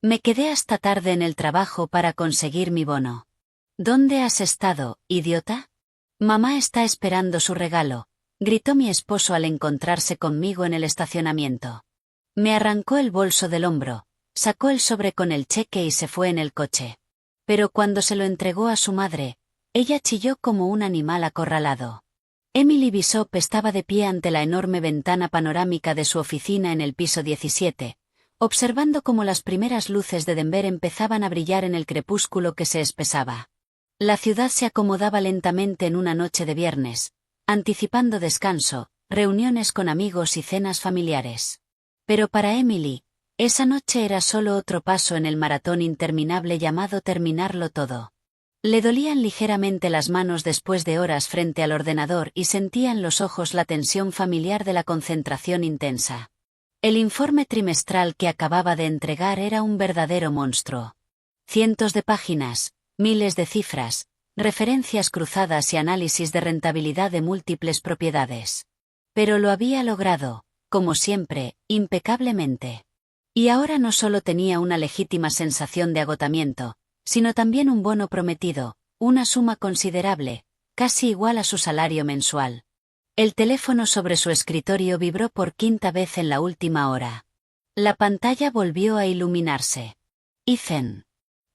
Me quedé hasta tarde en el trabajo para conseguir mi bono. ¿Dónde has estado, idiota? Mamá está esperando su regalo, gritó mi esposo al encontrarse conmigo en el estacionamiento. Me arrancó el bolso del hombro, sacó el sobre con el cheque y se fue en el coche. Pero cuando se lo entregó a su madre, ella chilló como un animal acorralado. Emily Bishop estaba de pie ante la enorme ventana panorámica de su oficina en el piso 17, observando cómo las primeras luces de Denver empezaban a brillar en el crepúsculo que se espesaba. La ciudad se acomodaba lentamente en una noche de viernes, anticipando descanso, reuniones con amigos y cenas familiares. Pero para Emily, esa noche era solo otro paso en el maratón interminable llamado terminarlo todo. Le dolían ligeramente las manos después de horas frente al ordenador y sentía en los ojos la tensión familiar de la concentración intensa. El informe trimestral que acababa de entregar era un verdadero monstruo. Cientos de páginas, miles de cifras, referencias cruzadas y análisis de rentabilidad de múltiples propiedades. Pero lo había logrado, como siempre, impecablemente. Y ahora no solo tenía una legítima sensación de agotamiento, sino también un bono prometido, una suma considerable, casi igual a su salario mensual. El teléfono sobre su escritorio vibró por quinta vez en la última hora. La pantalla volvió a iluminarse. Ethan.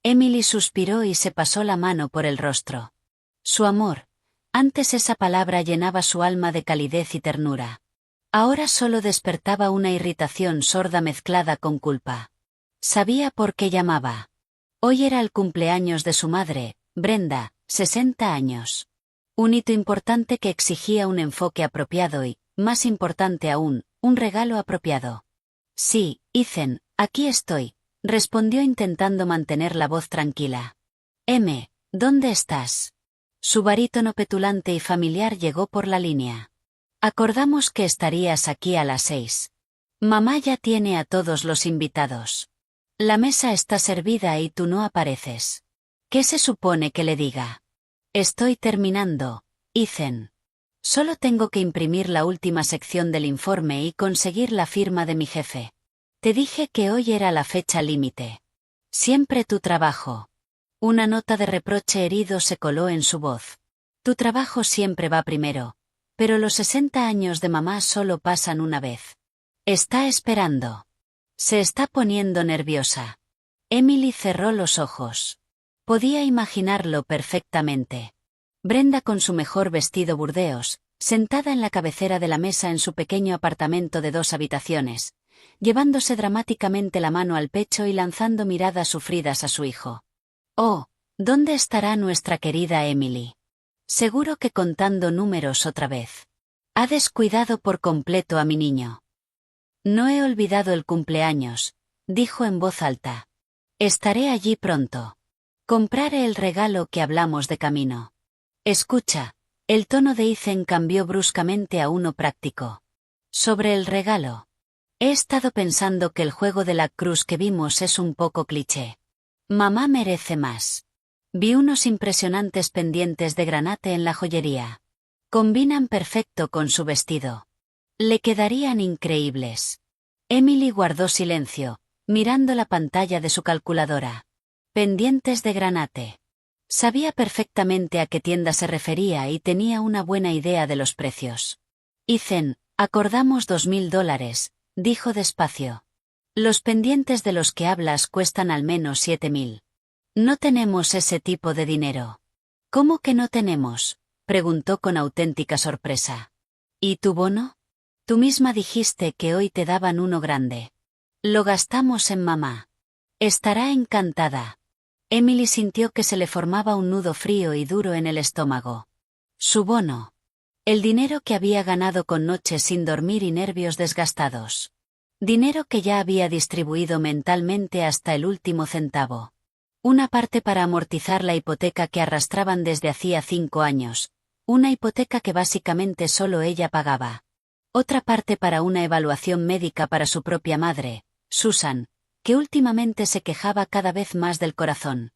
Emily suspiró y se pasó la mano por el rostro. Su amor. Antes esa palabra llenaba su alma de calidez y ternura. Ahora solo despertaba una irritación sorda mezclada con culpa. Sabía por qué llamaba. Hoy era el cumpleaños de su madre, Brenda, 60 años. Un hito importante que exigía un enfoque apropiado y, más importante aún, un regalo apropiado. Sí, Ethan, aquí estoy, respondió intentando mantener la voz tranquila. ¿Dónde estás? Su barítono petulante y familiar llegó por la línea. Acordamos que estarías aquí a las 6. Mamá ya tiene a todos los invitados. La mesa está servida y tú no apareces. ¿Qué se supone que le diga? Estoy terminando, Ethan. Solo tengo que imprimir la última sección del informe y conseguir la firma de mi jefe. Te dije que hoy era la fecha límite. Siempre tu trabajo. Una nota de reproche herido se coló en su voz. Tu trabajo siempre va primero, pero los 60 años de mamá solo pasan una vez. Está esperando. Se está poniendo nerviosa. Emily cerró los ojos. Podía imaginarlo perfectamente. Brenda con su mejor vestido burdeos, sentada en la cabecera de la mesa en su pequeño apartamento de 2 habitaciones, llevándose dramáticamente la mano al pecho y lanzando miradas sufridas a su hijo. Oh, ¿dónde estará nuestra querida Emily? Seguro que contando números otra vez. Ha descuidado por completo a mi niño. No he olvidado el cumpleaños, dijo en voz alta. Estaré allí pronto. Compraré el regalo que hablamos de camino. Escucha, el tono de Ethan cambió bruscamente a uno práctico. Sobre el regalo. He estado pensando que el juego de la cruz que vimos es un poco cliché. Mamá merece más. Vi unos impresionantes pendientes de granate en la joyería. Combinan perfecto con su vestido. Le quedarían increíbles. Emily guardó silencio, mirando la pantalla de su calculadora. Pendientes de granate. Sabía perfectamente a qué tienda se refería y tenía una buena idea de los precios. Ethan, acordamos $2.000, dijo despacio. Los pendientes de los que hablas cuestan al menos 7.000. No tenemos ese tipo de dinero. ¿Cómo que no tenemos? Preguntó con auténtica sorpresa. ¿Y tu bono? Tú misma dijiste que hoy te daban uno grande. Lo gastamos en mamá. Estará encantada. Emily sintió que se le formaba un nudo frío y duro en el estómago. Su bono. El dinero que había ganado con noches sin dormir y nervios desgastados. Dinero que ya había distribuido mentalmente hasta el último centavo. Una parte para amortizar la hipoteca que arrastraban desde hacía 5 años, una hipoteca que básicamente solo ella pagaba. Otra parte para una evaluación médica para su propia madre, Susan, que últimamente se quejaba cada vez más del corazón.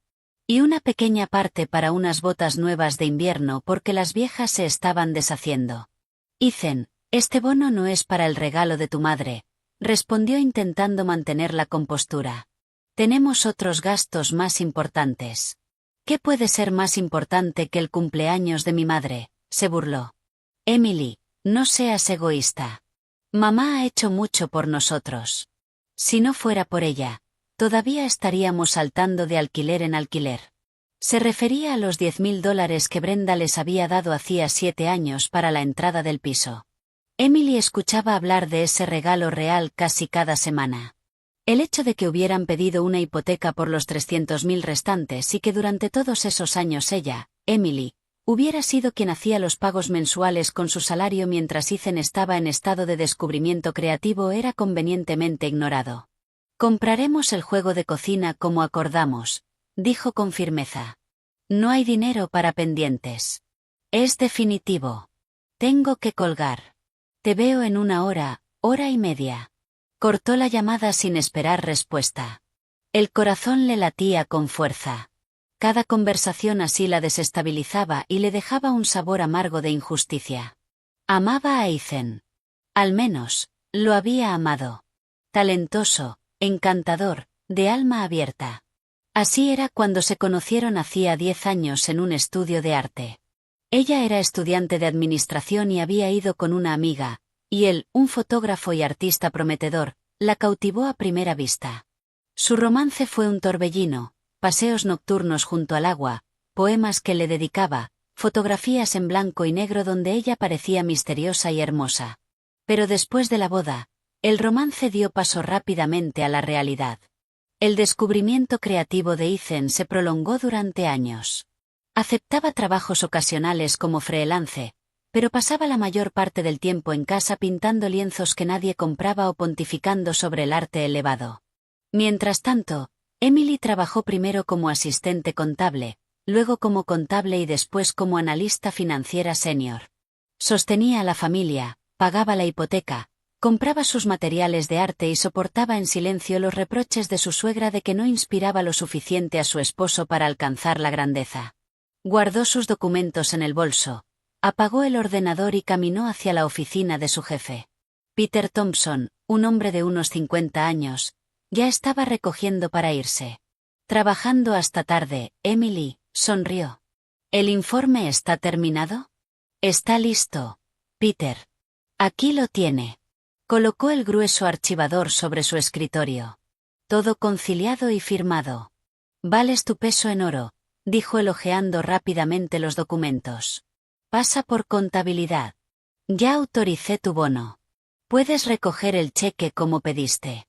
Y una pequeña parte para unas botas nuevas de invierno porque las viejas se estaban deshaciendo. Ethan, este bono no es para el regalo de tu madre, respondió intentando mantener la compostura. Tenemos otros gastos más importantes. ¿Qué puede ser más importante que el cumpleaños de mi madre?, se burló. Emily, no seas egoísta. Mamá ha hecho mucho por nosotros. Si no fuera por ella, todavía estaríamos saltando de alquiler en alquiler. Se refería a los $10,000 que Brenda les había dado hacía 7 años para la entrada del piso. Emily escuchaba hablar de ese regalo real casi cada semana. El hecho de que hubieran pedido una hipoteca por los 300,000 restantes y que durante todos esos años ella, Emily, hubiera sido quien hacía los pagos mensuales con su salario mientras Ethan estaba en estado de descubrimiento creativo era convenientemente ignorado. Compraremos el juego de cocina como acordamos, dijo con firmeza. No hay dinero para pendientes. Es definitivo. Tengo que colgar. Te veo en 1 hora, hora y media. Cortó la llamada sin esperar respuesta. El corazón le latía con fuerza. Cada conversación así la desestabilizaba y le dejaba un sabor amargo de injusticia. Amaba a Ethan. Al menos, lo había amado. Talentoso, encantador, de alma abierta. Así era cuando se conocieron hacía 10 años en un estudio de arte. Ella era estudiante de administración y había ido con una amiga, y él, un fotógrafo y artista prometedor, la cautivó a primera vista. Su romance fue un torbellino, paseos nocturnos junto al agua, poemas que le dedicaba, fotografías en blanco y negro donde ella parecía misteriosa y hermosa. Pero después de la boda, el romance dio paso rápidamente a la realidad. El descubrimiento creativo de Ethan se prolongó durante años. Aceptaba trabajos ocasionales como freelance, pero pasaba la mayor parte del tiempo en casa pintando lienzos que nadie compraba o pontificando sobre el arte elevado. Mientras tanto, Emily trabajó primero como asistente contable, luego como contable y después como analista financiera senior. Sostenía a la familia, pagaba la hipoteca, compraba sus materiales de arte y soportaba en silencio los reproches de su suegra de que no inspiraba lo suficiente a su esposo para alcanzar la grandeza. Guardó sus documentos en el bolso, apagó el ordenador y caminó hacia la oficina de su jefe. Peter Thompson, un hombre de unos 50 años, ya estaba recogiendo para irse. Trabajando hasta tarde, Emily sonrió. ¿El informe está terminado? Está listo, Peter. Aquí lo tiene. Colocó el grueso archivador sobre su escritorio. Todo conciliado y firmado. Vales tu peso en oro, dijo elogiando rápidamente los documentos. Pasa por contabilidad. Ya autoricé tu bono. Puedes recoger el cheque como pediste.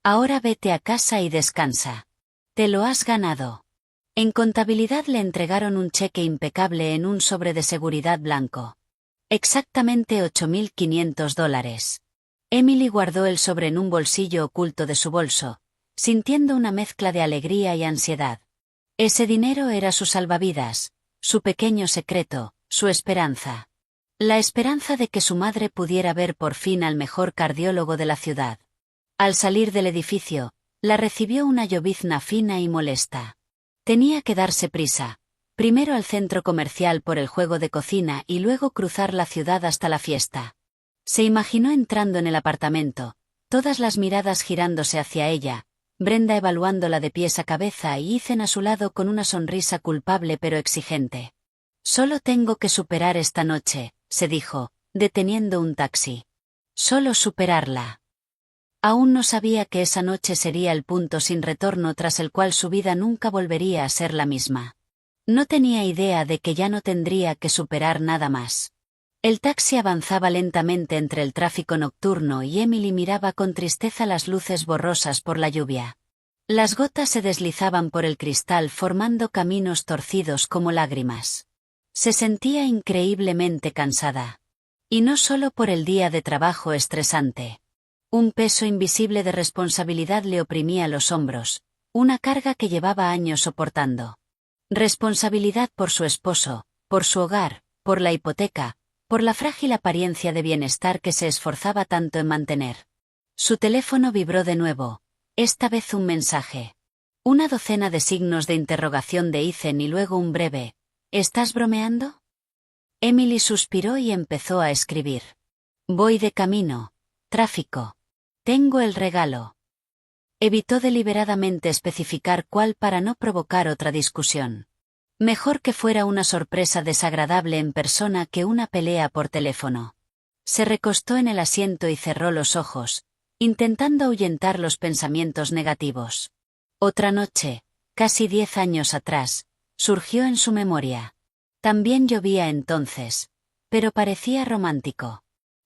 Ahora vete a casa y descansa. Te lo has ganado. En contabilidad le entregaron un cheque impecable en un sobre de seguridad blanco. Exactamente $8,500. Emily guardó el sobre en un bolsillo oculto de su bolso, sintiendo una mezcla de alegría y ansiedad. Ese dinero era su salvavidas, su pequeño secreto, su esperanza. La esperanza de que su madre pudiera ver por fin al mejor cardiólogo de la ciudad. Al salir del edificio, la recibió una llovizna fina y molesta. Tenía que darse prisa, primero al centro comercial por el juego de cocina y luego cruzar la ciudad hasta la fiesta. Se imaginó entrando en el apartamento, todas las miradas girándose hacia ella, Brenda evaluándola de pies a cabeza y Ethan a su lado con una sonrisa culpable pero exigente. Solo tengo que superar esta noche, se dijo, deteniendo un taxi. Solo superarla. Aún no sabía que esa noche sería el punto sin retorno tras el cual su vida nunca volvería a ser la misma. No tenía idea de que ya no tendría que superar nada más. El taxi avanzaba lentamente entre el tráfico nocturno y Emily miraba con tristeza las luces borrosas por la lluvia. Las gotas se deslizaban por el cristal formando caminos torcidos como lágrimas. Se sentía increíblemente cansada. Y no solo por el día de trabajo estresante. Un peso invisible de responsabilidad le oprimía los hombros, una carga que llevaba años soportando. Responsabilidad por su esposo, por su hogar, por la hipoteca, por la frágil apariencia de bienestar que se esforzaba tanto en mantener. Su teléfono vibró de nuevo, esta vez un mensaje. Una docena de signos de interrogación de Ethan y luego un breve, ¿estás bromeando? Emily suspiró y empezó a escribir. Voy de camino, tráfico. Tengo el regalo. Evitó deliberadamente especificar cuál para no provocar otra discusión. Mejor que fuera una sorpresa desagradable en persona que una pelea por teléfono. Se recostó en el asiento y cerró los ojos, intentando ahuyentar los pensamientos negativos. Otra noche, casi 10 años atrás, surgió en su memoria. También llovía entonces, pero parecía romántico.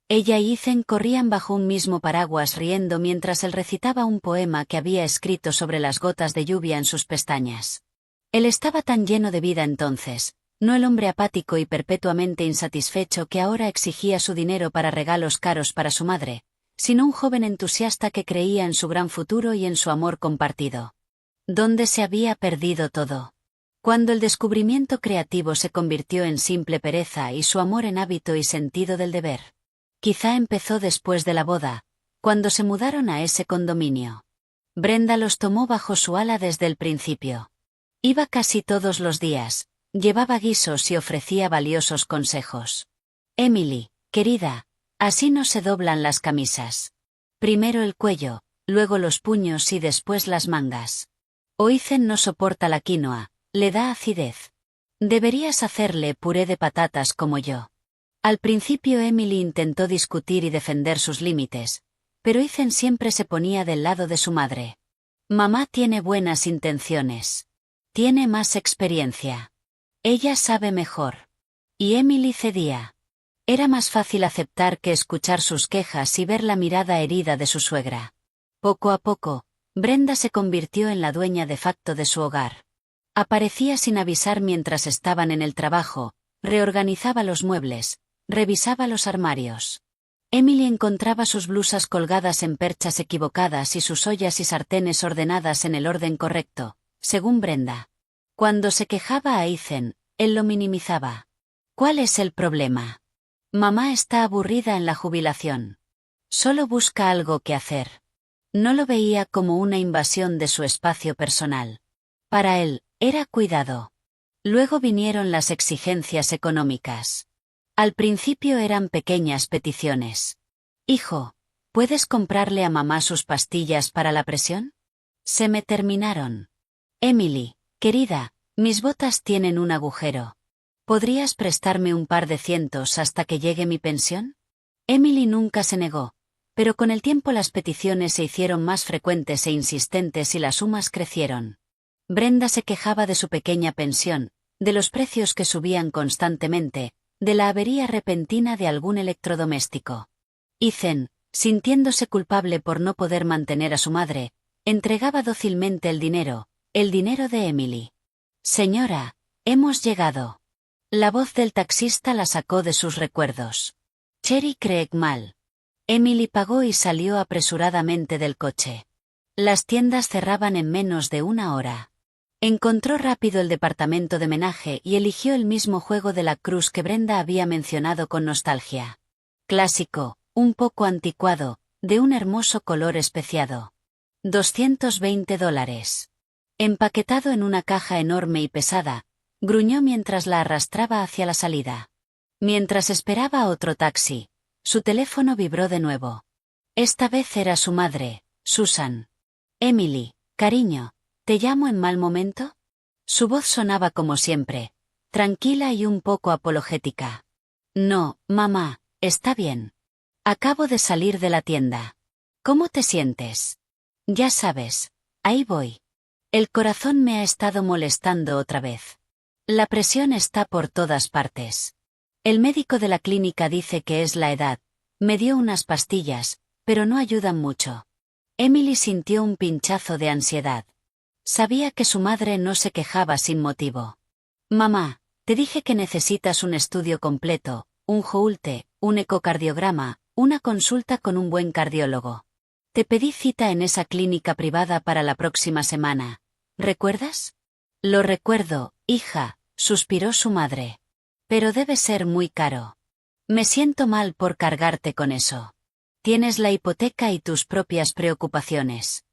Ella y Ethan corrían bajo un mismo paraguas riendo mientras él recitaba un poema que había escrito sobre las gotas de lluvia en sus pestañas. Él estaba tan lleno de vida entonces, no el hombre apático y perpetuamente insatisfecho que ahora exigía su dinero para regalos caros para su madre, sino un joven entusiasta que creía en su gran futuro y en su amor compartido. ¿Dónde se había perdido todo? Cuando el descubrimiento creativo se convirtió en simple pereza y su amor en hábito y sentido del deber. Quizá empezó después de la boda, cuando se mudaron a ese condominio. Brenda los tomó bajo su ala desde el principio. Iba casi todos los días, llevaba guisos y ofrecía valiosos consejos. Emily, querida, así no se doblan las camisas. Primero el cuello, luego los puños y después las mangas. Ethan no soporta la quinoa, le da acidez. Deberías hacerle puré de patatas como yo. Al principio Emily intentó discutir y defender sus límites, pero Ethan siempre se ponía del lado de su madre. Mamá tiene buenas intenciones. Tiene más experiencia. Ella sabe mejor. Y Emily cedía. Era más fácil aceptar que escuchar sus quejas y ver la mirada herida de su suegra. Poco a poco, Brenda se convirtió en la dueña de facto de su hogar. Aparecía sin avisar mientras estaban en el trabajo, reorganizaba los muebles, revisaba los armarios. Emily encontraba sus blusas colgadas en perchas equivocadas y sus ollas y sartenes ordenadas en el orden correcto, según Brenda. Cuando se quejaba a Ethan, él lo minimizaba. ¿Cuál es el problema? Mamá está aburrida en la jubilación. Solo busca algo que hacer. No lo veía como una invasión de su espacio personal. Para él, era cuidado. Luego vinieron las exigencias económicas. Al principio eran pequeñas peticiones. Hijo, ¿puedes comprarle a mamá sus pastillas para la presión? Se me terminaron. Emily, querida, mis botas tienen un agujero. ¿Podrías prestarme un par de cientos hasta que llegue mi pensión? Emily nunca se negó, pero con el tiempo las peticiones se hicieron más frecuentes e insistentes y las sumas crecieron. Brenda se quejaba de su pequeña pensión, de los precios que subían constantemente, de la avería repentina de algún electrodoméstico. Ethan, sintiéndose culpable por no poder mantener a su madre, entregaba dócilmente el dinero de Emily. Señora, hemos llegado. La voz del taxista la sacó de sus recuerdos. Cherry Craig Mall. Emily pagó y salió apresuradamente del coche. Las tiendas cerraban en menos de una hora. Encontró rápido el departamento de menaje y eligió el mismo juego de la cruz que Brenda había mencionado con nostalgia. Clásico, un poco anticuado, de un hermoso color especiado. $220. Empaquetado en una caja enorme y pesada, gruñó mientras la arrastraba hacia la salida. Mientras esperaba otro taxi, su teléfono vibró de nuevo. Esta vez era su madre, Susan. Emily, cariño, ¿te llamo en mal momento? Su voz sonaba como siempre, tranquila y un poco apologética. No, mamá, está bien. Acabo de salir de la tienda. ¿Cómo te sientes? Ya sabes, ahí voy. El corazón me ha estado molestando otra vez. La presión está por todas partes. El médico de la clínica dice que es la edad. Me dio unas pastillas, pero no ayudan mucho. Emily sintió un pinchazo de ansiedad. Sabía que su madre no se quejaba sin motivo. Mamá, te dije que necesitas un estudio completo, un Holter, un ecocardiograma, una consulta con un buen cardiólogo. Te pedí cita en esa clínica privada para la próxima semana. ¿Recuerdas? Lo recuerdo, hija, suspiró su madre. Pero debe ser muy caro. Me siento mal por cargarte con eso. Tienes la hipoteca y tus propias preocupaciones.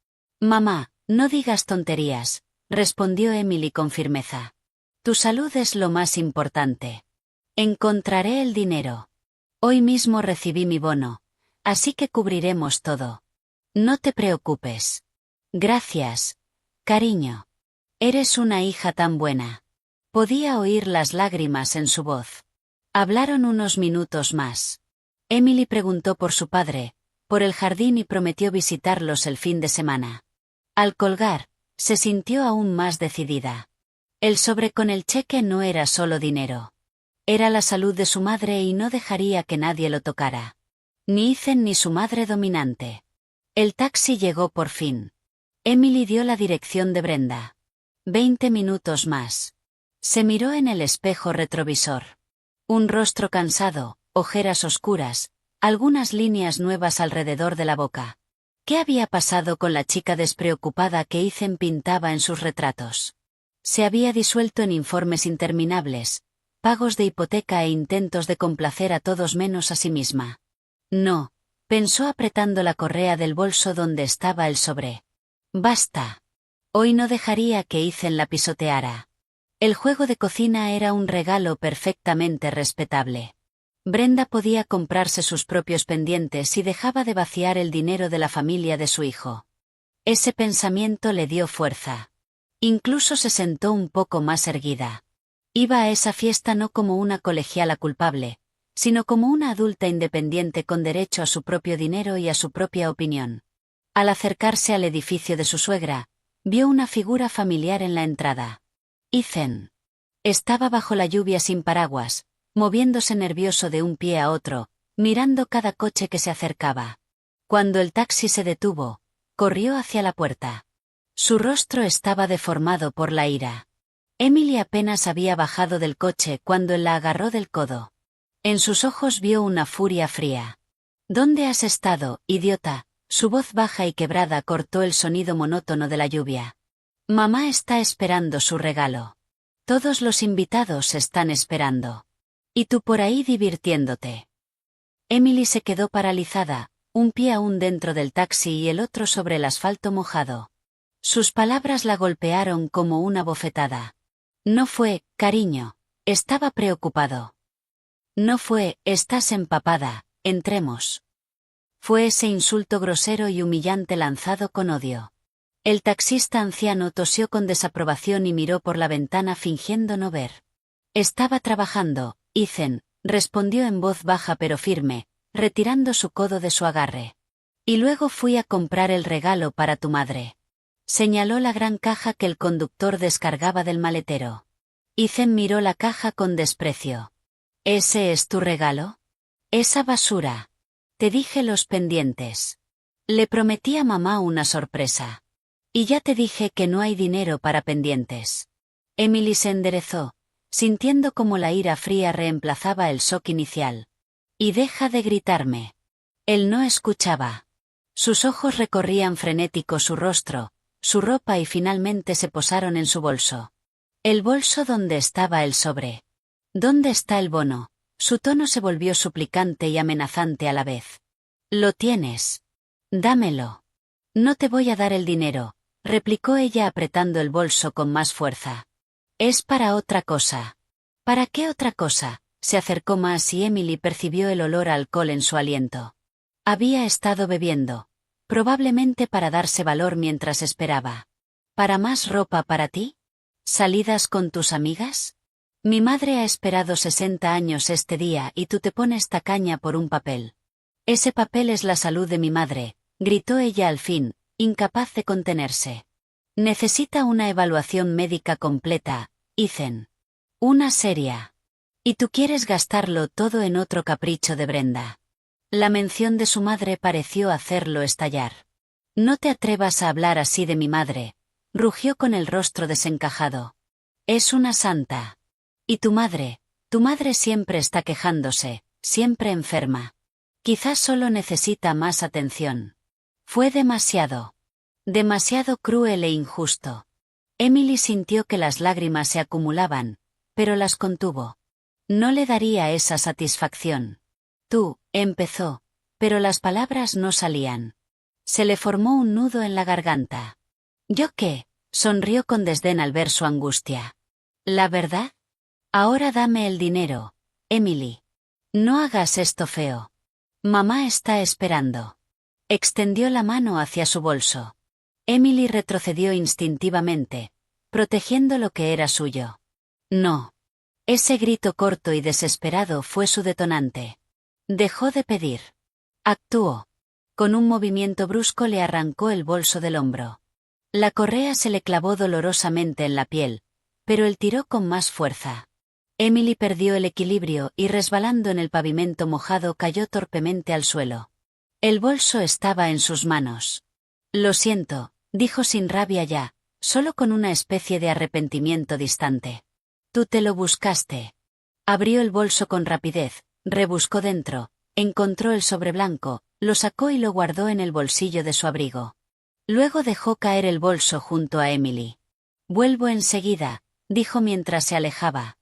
Mamá, no digas tonterías, respondió Emily con firmeza. Tu salud es lo más importante. Encontraré el dinero. Hoy mismo recibí mi bono, así que cubriremos todo. No te preocupes. Gracias, cariño. Eres una hija tan buena. Podía oír las lágrimas en su voz. Hablaron unos minutos más. Emily preguntó por su padre, por el jardín y prometió visitarlos el fin de semana. Al colgar, se sintió aún más decidida. El sobre con el cheque no era solo dinero. Era la salud de su madre y no dejaría que nadie lo tocara. Ni Ethan ni su madre dominante. El taxi llegó por fin. Emily dio la dirección de Brenda. 20 minutos más. Se miró en el espejo retrovisor. Un rostro cansado, ojeras oscuras, algunas líneas nuevas alrededor de la boca. ¿Qué había pasado con la chica despreocupada que Ethan pintaba en sus retratos? Se había disuelto en informes interminables, pagos de hipoteca e intentos de complacer a todos menos a sí misma. No, pensó apretando la correa del bolso donde estaba el sobre. Basta. Hoy no dejaría que Ethan la pisoteara. El juego de cocina era un regalo perfectamente respetable. Brenda podía comprarse sus propios pendientes y dejaba de vaciar el dinero de la familia de su hijo. Ese pensamiento le dio fuerza. Incluso se sentó un poco más erguida. Iba a esa fiesta no como una colegiala culpable, sino como una adulta independiente con derecho a su propio dinero y a su propia opinión. Al acercarse al edificio de su suegra, vio una figura familiar en la entrada. Ethan. Estaba bajo la lluvia sin paraguas, moviéndose nervioso de un pie a otro, mirando cada coche que se acercaba. Cuando el taxi se detuvo, corrió hacia la puerta. Su rostro estaba deformado por la ira. Emily apenas había bajado del coche cuando él la agarró del codo. En sus ojos vio una furia fría. ¿Dónde has estado, idiota? Su voz baja y quebrada cortó el sonido monótono de la lluvia. Mamá está esperando su regalo. Todos los invitados están esperando. Y tú por ahí divirtiéndote. Emily se quedó paralizada, un pie aún dentro del taxi y el otro sobre el asfalto mojado. Sus palabras la golpearon como una bofetada. No fue, cariño, estaba preocupado. No fue, estás empapada, entremos. Fue ese insulto grosero y humillante lanzado con odio. El taxista anciano tosió con desaprobación y miró por la ventana fingiendo no ver. Estaba trabajando, Ethan, respondió en voz baja pero firme, retirando su codo de su agarre. Y luego fui a comprar el regalo para tu madre. Señaló la gran caja que el conductor descargaba del maletero. Ethan miró la caja con desprecio. ¿Ese es tu regalo? Esa basura. Te dije los pendientes. Le prometí a mamá una sorpresa. Y ya te dije que no hay dinero para pendientes. Emily se enderezó, sintiendo como la ira fría reemplazaba el shock inicial. Y deja de gritarme. Él no escuchaba. Sus ojos recorrían frenético su rostro, su ropa y finalmente se posaron en su bolso. El bolso donde estaba el sobre. ¿Dónde está el bono? Su tono se volvió suplicante y amenazante a la vez. Lo tienes. Dámelo. No te voy a dar el dinero, replicó ella apretando el bolso con más fuerza. Es para otra cosa. ¿Para qué otra cosa? Se acercó más y Emily percibió el olor a alcohol en su aliento. Había estado bebiendo, probablemente para darse valor mientras esperaba. ¿Para más ropa para ti? ¿Salidas con tus amigas? Mi madre ha esperado 60 años este día y tú te pones tacaña por un papel. Ese papel es la salud de mi madre, gritó ella al fin, incapaz de contenerse. Necesita una evaluación médica completa, Ethan. Una seria. Y tú quieres gastarlo todo en otro capricho de Brenda. La mención de su madre pareció hacerlo estallar. No te atrevas a hablar así de mi madre, rugió con el rostro desencajado. Es una santa. Y tu madre siempre está quejándose, siempre enferma. Quizás solo necesita más atención. Fue demasiado. Demasiado cruel e injusto. Emily sintió que las lágrimas se acumulaban, pero las contuvo. No le daría esa satisfacción. Tú, empezó, pero las palabras no salían. Se le formó un nudo en la garganta. ¿Yo qué? Sonrió con desdén al ver su angustia. ¿La verdad? Ahora dame el dinero, Emily. No hagas esto feo. Mamá está esperando. Extendió la mano hacia su bolso. Emily retrocedió instintivamente, protegiendo lo que era suyo. No. Ese grito corto y desesperado fue su detonante. Dejó de pedir. Actuó. Con un movimiento brusco le arrancó el bolso del hombro. La correa se le clavó dolorosamente en la piel, pero él tiró con más fuerza. Emily perdió el equilibrio y resbalando en el pavimento mojado cayó torpemente al suelo. El bolso estaba en sus manos. Lo siento, dijo sin rabia ya, solo con una especie de arrepentimiento distante. Tú te lo buscaste. Abrió el bolso con rapidez, rebuscó dentro, encontró el sobre blanco, lo sacó y lo guardó en el bolsillo de su abrigo. Luego dejó caer el bolso junto a Emily. Vuelvo enseguida, dijo mientras se alejaba.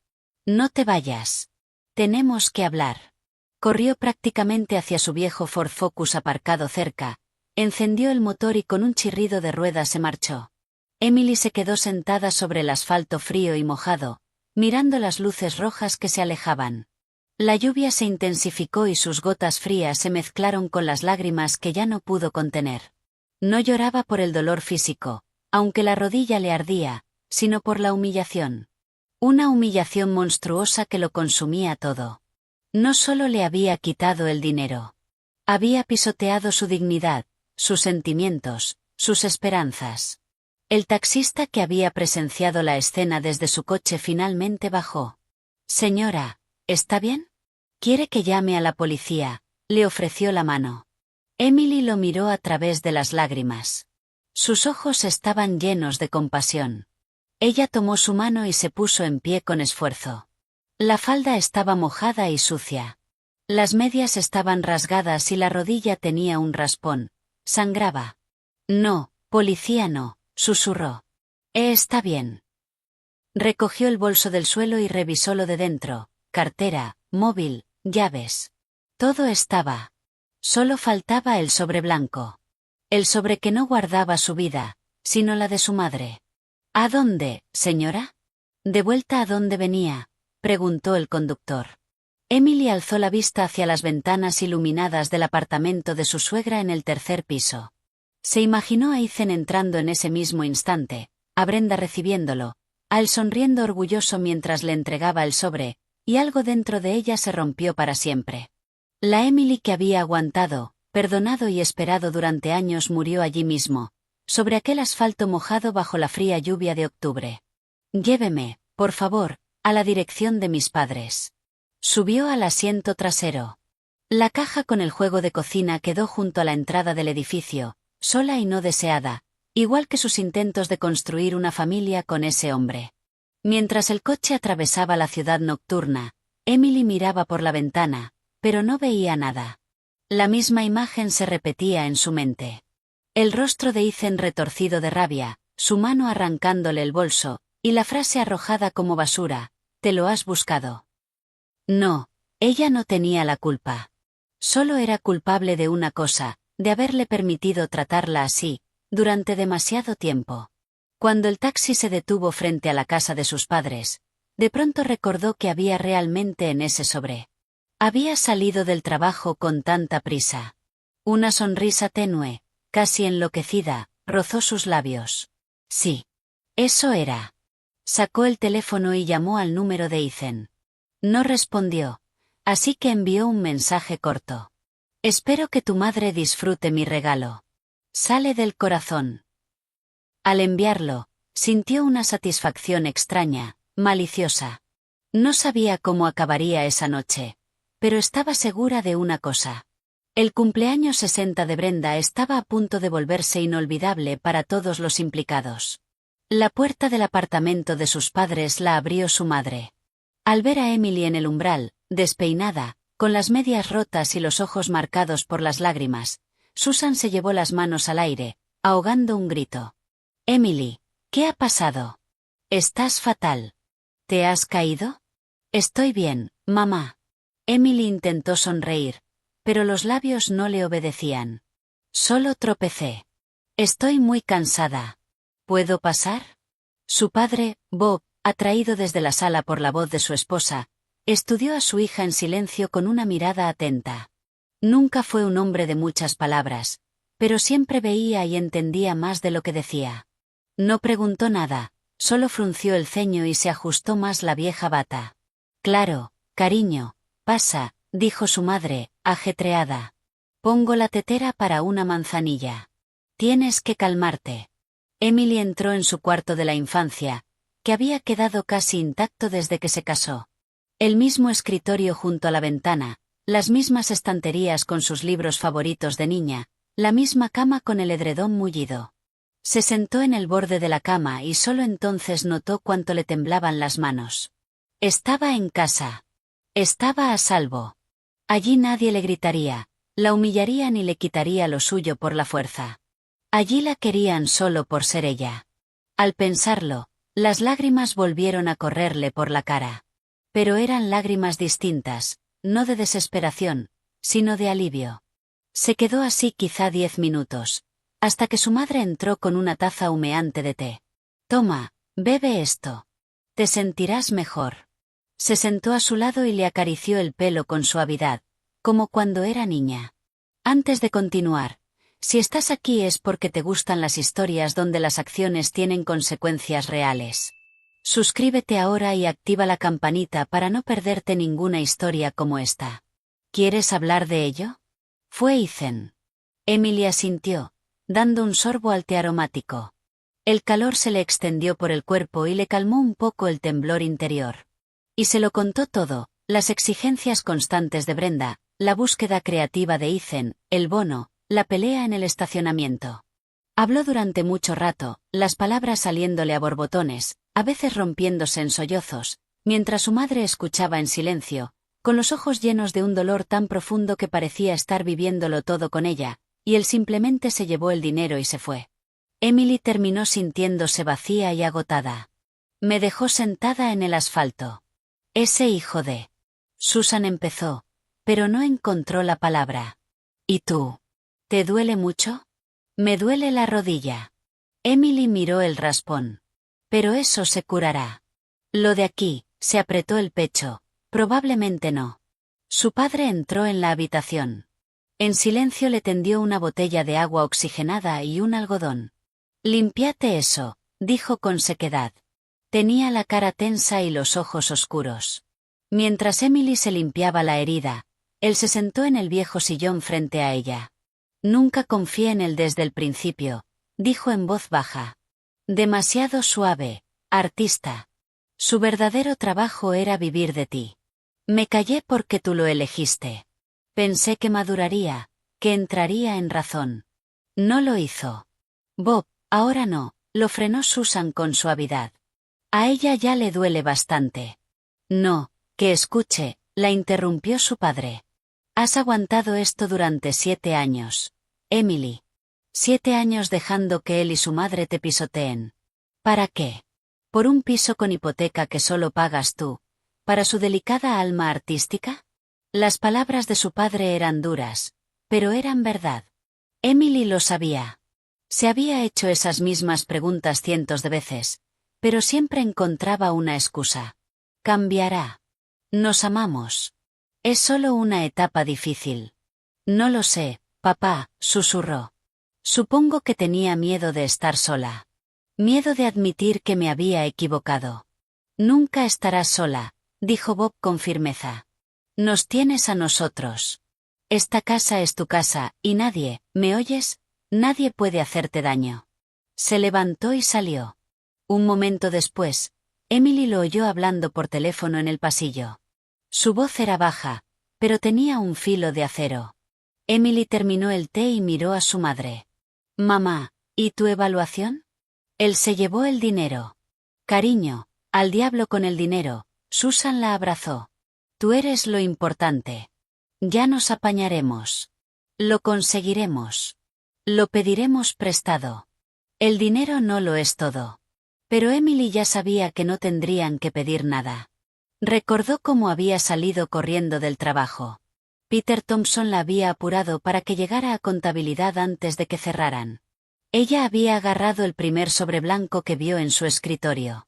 No te vayas. Tenemos que hablar. Corrió prácticamente hacia su viejo Ford Focus aparcado cerca, encendió el motor y con un chirrido de ruedas se marchó. Emily se quedó sentada sobre el asfalto frío y mojado, mirando las luces rojas que se alejaban. La lluvia se intensificó y sus gotas frías se mezclaron con las lágrimas que ya no pudo contener. No lloraba por el dolor físico, aunque la rodilla le ardía, sino por la humillación. Una humillación monstruosa que lo consumía todo. No solo le había quitado el dinero. Había pisoteado su dignidad, sus sentimientos, sus esperanzas. El taxista que había presenciado la escena desde su coche finalmente bajó. Señora, ¿está bien? ¿Quiere que llame a la policía? Le ofreció la mano. Emily lo miró a través de las lágrimas. Sus ojos estaban llenos de compasión. Ella tomó su mano y se puso en pie con esfuerzo. La falda estaba mojada y sucia. Las medias estaban rasgadas y la rodilla tenía un raspón. Sangraba. No, policía no, susurró. Está bien. Recogió el bolso del suelo y revisó lo de dentro, cartera, móvil, llaves. Todo estaba. Solo faltaba el sobre blanco. El sobre que no guardaba su vida, sino la de su madre. ¿A dónde, señora? ¿De vuelta a dónde venía?, preguntó el conductor. Emily alzó la vista hacia las ventanas iluminadas del apartamento de su suegra en el tercer piso. Se imaginó a Ethan entrando en ese mismo instante, a Brenda recibiéndolo, a él sonriendo orgulloso mientras le entregaba el sobre, y algo dentro de ella se rompió para siempre. La Emily que había aguantado, perdonado y esperado durante años murió allí mismo, sobre aquel asfalto mojado bajo la fría lluvia de octubre. Lléveme, por favor, a la dirección de mis padres. Subió al asiento trasero. La caja con el juego de cocina quedó junto a la entrada del edificio, sola y no deseada, igual que sus intentos de construir una familia con ese hombre. Mientras el coche atravesaba la ciudad nocturna, Emily miraba por la ventana, pero no veía nada. La misma imagen se repetía en su mente. El rostro de Ethan retorcido de rabia, su mano arrancándole el bolso, y la frase arrojada como basura, «¿Te lo has buscado?». No, ella no tenía la culpa. Solo era culpable de una cosa, de haberle permitido tratarla así, durante demasiado tiempo. Cuando el taxi se detuvo frente a la casa de sus padres, de pronto recordó que había realmente en ese sobre. Había salido del trabajo con tanta prisa. Una sonrisa tenue, casi enloquecida, rozó sus labios. Sí. Eso era. Sacó el teléfono y llamó al número de Ethan. No respondió, así que envió un mensaje corto. Espero que tu madre disfrute mi regalo. Sale del corazón. Al enviarlo, sintió una satisfacción extraña, maliciosa. No sabía cómo acabaría esa noche, pero estaba segura de una cosa. El cumpleaños 60 de Brenda estaba a punto de volverse inolvidable para todos los implicados. La puerta del apartamento de sus padres la abrió su madre. Al ver a Emily en el umbral, despeinada, con las medias rotas y los ojos marcados por las lágrimas, Susan se llevó las manos al aire, ahogando un grito. Emily, ¿qué ha pasado? Estás fatal. ¿Te has caído? Estoy bien, mamá. Emily intentó sonreír, pero los labios no le obedecían. Solo tropecé. Estoy muy cansada. ¿Puedo pasar? Su padre, Bob, atraído desde la sala por la voz de su esposa, estudió a su hija en silencio con una mirada atenta. Nunca fue un hombre de muchas palabras, pero siempre veía y entendía más de lo que decía. No preguntó nada, solo frunció el ceño y se ajustó más la vieja bata. Claro, cariño, pasa, dijo su madre, ajetreada. Pongo la tetera para una manzanilla. Tienes que calmarte. Emily entró en su cuarto de la infancia, que había quedado casi intacto desde que se casó. El mismo escritorio junto a la ventana, las mismas estanterías con sus libros favoritos de niña, la misma cama con el edredón mullido. Se sentó en el borde de la cama y solo entonces notó cuánto le temblaban las manos. Estaba en casa. Estaba a salvo. Allí nadie le gritaría, la humillaría ni le quitaría lo suyo por la fuerza. Allí la querían solo por ser ella. Al pensarlo, las lágrimas volvieron a correrle por la cara. Pero eran lágrimas distintas, no de desesperación, sino de alivio. Se quedó así quizá 10 minutos, hasta que su madre entró con una taza humeante de té. Toma, bebe esto. Te sentirás mejor. Se sentó a su lado y le acarició el pelo con suavidad, como cuando era niña. Antes de continuar, si estás aquí es porque te gustan las historias donde las acciones tienen consecuencias reales. Suscríbete ahora y activa la campanita para no perderte ninguna historia como esta. ¿Quieres hablar de ello? Fue Ethan. Emily asintió, dando un sorbo al té aromático. El calor se le extendió por el cuerpo y le calmó un poco el temblor interior. Y se lo contó todo, las exigencias constantes de Brenda, la búsqueda creativa de Ethan, el bono, la pelea en el estacionamiento. Habló durante mucho rato, las palabras saliéndole a borbotones, a veces rompiéndose en sollozos, mientras su madre escuchaba en silencio, con los ojos llenos de un dolor tan profundo que parecía estar viviéndolo todo con ella, y él simplemente se llevó el dinero y se fue. Emily terminó sintiéndose vacía y agotada. Me dejó sentada en el asfalto. Ese hijo de... Susan empezó, pero no encontró la palabra. ¿Y tú? ¿Te duele mucho? Me duele la rodilla. Emily miró el raspón. Pero eso se curará. Lo de aquí, se apretó el pecho, probablemente no. Su padre entró en la habitación. En silencio le tendió una botella de agua oxigenada y un algodón. Limpiate eso, dijo con sequedad. Tenía la cara tensa y los ojos oscuros. Mientras Emily se limpiaba la herida, él se sentó en el viejo sillón frente a ella. Nunca confié en él desde el principio, dijo en voz baja. Demasiado suave, artista. Su verdadero trabajo era vivir de ti. Me callé porque tú lo elegiste. Pensé que maduraría, que entraría en razón. No lo hizo. Bob, ahora no, lo frenó Susan con suavidad. A ella ya le duele bastante. No, que escuche, la interrumpió su padre. Has aguantado esto durante 7 años, Emily. 7 años dejando que él y su madre te pisoteen. ¿Para qué? ¿Por un piso con hipoteca que solo pagas tú? ¿Para su delicada alma artística? Las palabras de su padre eran duras, pero eran verdad. Emily lo sabía. Se había hecho esas mismas preguntas cientos de veces, pero siempre encontraba una excusa. Cambiará. Nos amamos. Es solo una etapa difícil. No lo sé, papá, susurró. Supongo que tenía miedo de estar sola. Miedo de admitir que me había equivocado. Nunca estarás sola, dijo Bob con firmeza. Nos tienes a nosotros. Esta casa es tu casa, y nadie, ¿me oyes? Nadie puede hacerte daño. Se levantó y salió. Un momento después, Emily lo oyó hablando por teléfono en el pasillo. Su voz era baja, pero tenía un filo de acero. Emily terminó el té y miró a su madre. Mamá, ¿y tu evaluación? Él se llevó el dinero. Cariño, al diablo con el dinero, Susan la abrazó. Tú eres lo importante. Ya nos apañaremos. Lo conseguiremos. Lo pediremos prestado. El dinero no lo es todo. Pero Emily ya sabía que no tendrían que pedir nada. Recordó cómo había salido corriendo del trabajo. Peter Thompson la había apurado para que llegara a contabilidad antes de que cerraran. Ella había agarrado el primer sobre blanco que vio en su escritorio.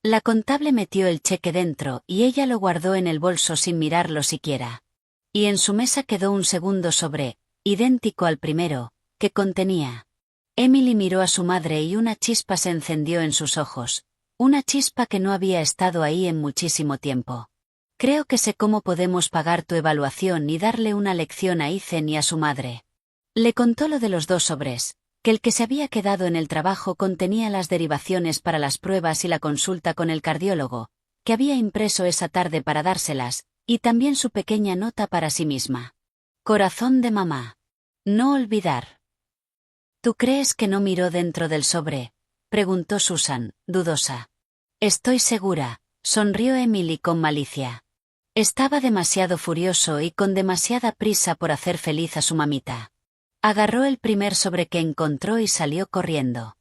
La contable metió el cheque dentro y ella lo guardó en el bolso sin mirarlo siquiera. Y en su mesa quedó un segundo sobre, idéntico al primero, ¿Qué contenía? Emily miró a su madre y una chispa se encendió en sus ojos, una chispa que no había estado ahí en muchísimo tiempo. Creo que sé cómo podemos pagar tu evaluación y darle una lección a Ethan y a su madre. Le contó lo de los 2 sobres, que el que se había quedado en el trabajo contenía las derivaciones para las pruebas y la consulta con el cardiólogo, que había impreso esa tarde para dárselas, y también su pequeña nota para sí misma. Corazón de mamá. No olvidar. ¿Tú crees que no miró dentro del sobre?, preguntó Susan, dudosa. Estoy segura, sonrió Emily con malicia. Estaba demasiado furioso y con demasiada prisa por hacer feliz a su mamita. Agarró el primer sobre que encontró y salió corriendo.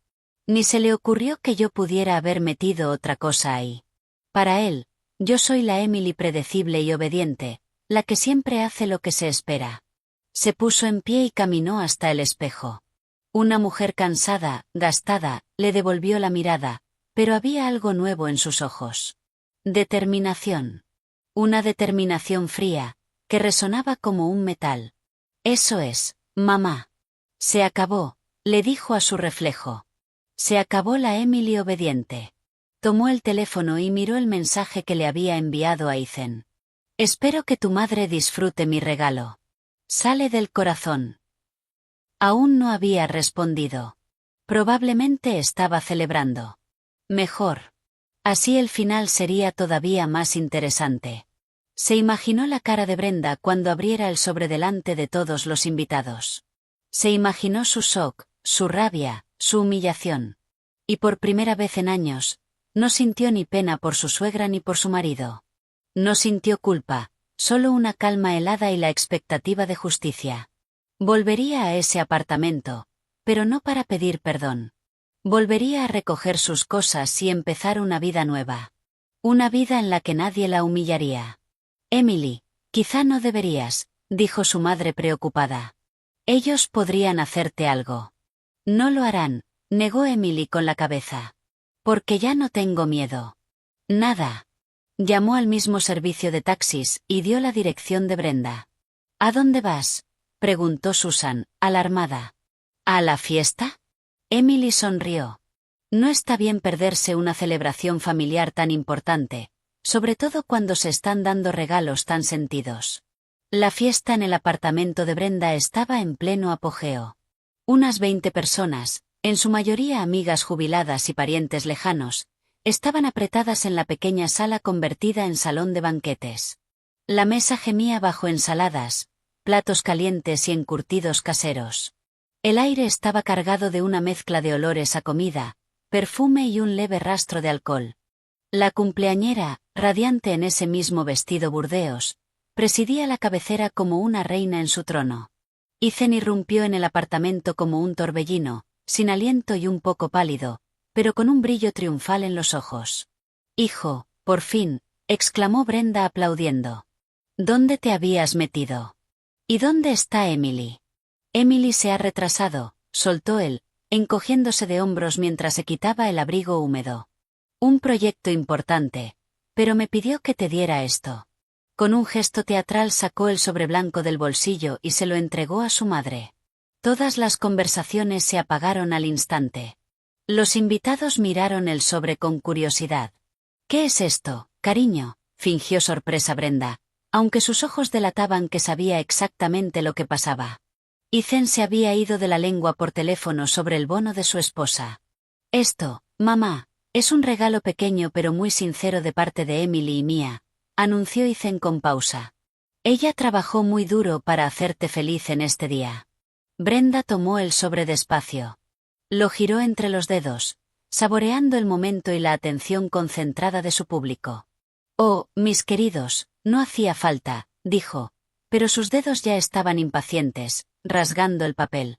Ni se le ocurrió que yo pudiera haber metido otra cosa ahí. Para él, yo soy la Emily predecible y obediente, la que siempre hace lo que se espera. Se puso en pie y caminó hasta el espejo. Una mujer cansada, gastada, le devolvió la mirada, pero había algo nuevo en sus ojos. Determinación. Una determinación fría, que resonaba como un metal. Eso es, mamá. Se acabó, le dijo a su reflejo. Se acabó la Emily obediente. Tomó el teléfono y miró el mensaje que le había enviado a Ethan. Espero que tu madre disfrute mi regalo. Sale del corazón. Aún no había respondido. Probablemente estaba celebrando. Mejor. Así el final sería todavía más interesante. Se imaginó la cara de Brenda cuando abriera el sobre delante de todos los invitados. Se imaginó su shock, su rabia, su humillación. Y por primera vez en años, no sintió ni pena por su suegra ni por su marido. No sintió culpa, solo una calma helada y la expectativa de justicia. Volvería a ese apartamento, pero no para pedir perdón. Volvería a recoger sus cosas y empezar una vida nueva. Una vida en la que nadie la humillaría. Emily, quizá no deberías, dijo su madre preocupada. Ellos podrían hacerte algo. No lo harán, negó Emily con la cabeza. Porque ya no tengo miedo. Nada. Llamó al mismo servicio de taxis y dio la dirección de Brenda. ¿A dónde vas?, preguntó Susan, alarmada. ¿A la fiesta? Emily sonrió. No está bien perderse una celebración familiar tan importante, sobre todo cuando se están dando regalos tan sentidos. La fiesta en el apartamento de Brenda estaba en pleno apogeo. Unas 20 personas, en su mayoría amigas jubiladas y parientes lejanos, estaban apretadas en la pequeña sala convertida en salón de banquetes. La mesa gemía bajo ensaladas, platos calientes y encurtidos caseros. El aire estaba cargado de una mezcla de olores a comida, perfume y un leve rastro de alcohol. La cumpleañera, radiante en ese mismo vestido burdeos, presidía la cabecera como una reina en su trono. Ethan irrumpió en el apartamento como un torbellino, sin aliento y un poco pálido, pero con un brillo triunfal en los ojos. «Hijo, por fin», exclamó Brenda aplaudiendo. «¿Dónde te habías metido? ¿Y dónde está Emily?» «Emily se ha retrasado», soltó él, encogiéndose de hombros mientras se quitaba el abrigo húmedo. «Un proyecto importante, pero me pidió que te diera esto». Con un gesto teatral sacó el sobre blanco del bolsillo y se lo entregó a su madre. Todas las conversaciones se apagaron al instante. Los invitados miraron el sobre con curiosidad. «¿Qué es esto, cariño?», fingió sorpresa Brenda, aunque sus ojos delataban que sabía exactamente lo que pasaba. Ethan se había ido de la lengua por teléfono sobre el bono de su esposa. «Esto, mamá, es un regalo pequeño pero muy sincero de parte de Emily y mía», anunció Ethan con pausa. «Ella trabajó muy duro para hacerte feliz en este día». Brenda tomó el sobre despacio. Lo giró entre los dedos, saboreando el momento y la atención concentrada de su público. «Oh, mis queridos, no hacía falta», dijo, pero sus dedos ya estaban impacientes, rasgando el papel.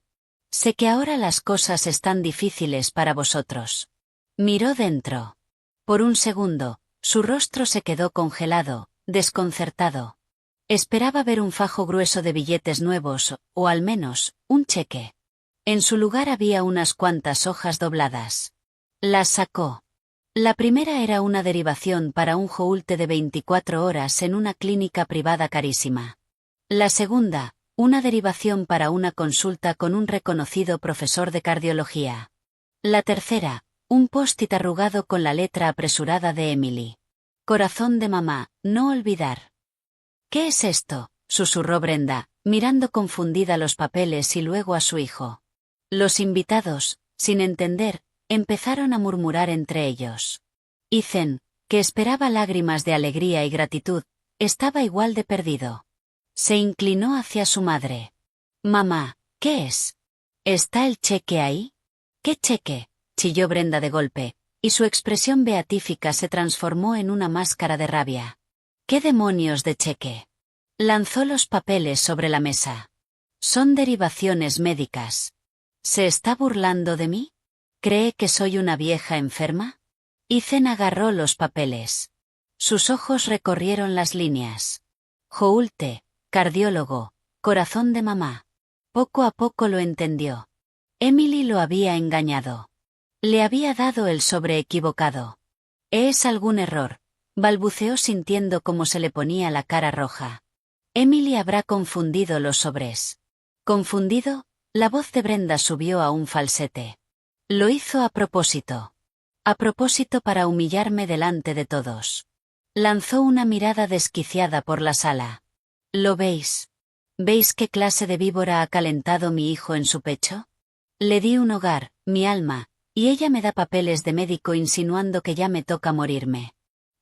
«Sé que ahora las cosas están difíciles para vosotros». Miró dentro. Por un segundo, su rostro se quedó congelado, desconcertado. Esperaba ver un fajo grueso de billetes nuevos, o al menos, un cheque. En su lugar había unas cuantas hojas dobladas. Las sacó. La primera era una derivación para un joulte de 24 horas en una clínica privada carísima. La segunda, una derivación para una consulta con un reconocido profesor de cardiología. La tercera, un post-it arrugado con la letra apresurada de Emily. Corazón de mamá, no olvidar. ¿Qué es esto?, susurró Brenda, mirando confundida los papeles y luego a su hijo. Los invitados, sin entender, empezaron a murmurar entre ellos. Ethan, que esperaba lágrimas de alegría y gratitud, estaba igual de perdido. Se inclinó hacia su madre. Mamá, ¿qué es? ¿Está el cheque ahí? ¿Qué cheque?, chilló Brenda de golpe, y su expresión beatífica se transformó en una máscara de rabia. ¿Qué demonios de cheque? Lanzó los papeles sobre la mesa. Son derivaciones médicas. ¿Se está burlando de mí? ¿Cree que soy una vieja enferma? Ethan agarró los papeles. Sus ojos recorrieron las líneas. Joulte, cardiólogo, corazón de mamá. Poco a poco lo entendió. Emily lo había engañado. Le había dado el sobre equivocado. ¿Es algún error?, balbuceó sintiendo cómo se le ponía la cara roja. Emily habrá confundido los sobres. ¿Confundido? La voz de Brenda subió a un falsete. Lo hizo a propósito. A propósito para humillarme delante de todos. Lanzó una mirada desquiciada por la sala. ¿Lo veis? ¿Veis qué clase de víbora ha calentado mi hijo en su pecho? Le di un hogar, mi alma, y ella me da papeles de médico insinuando que ya me toca morirme.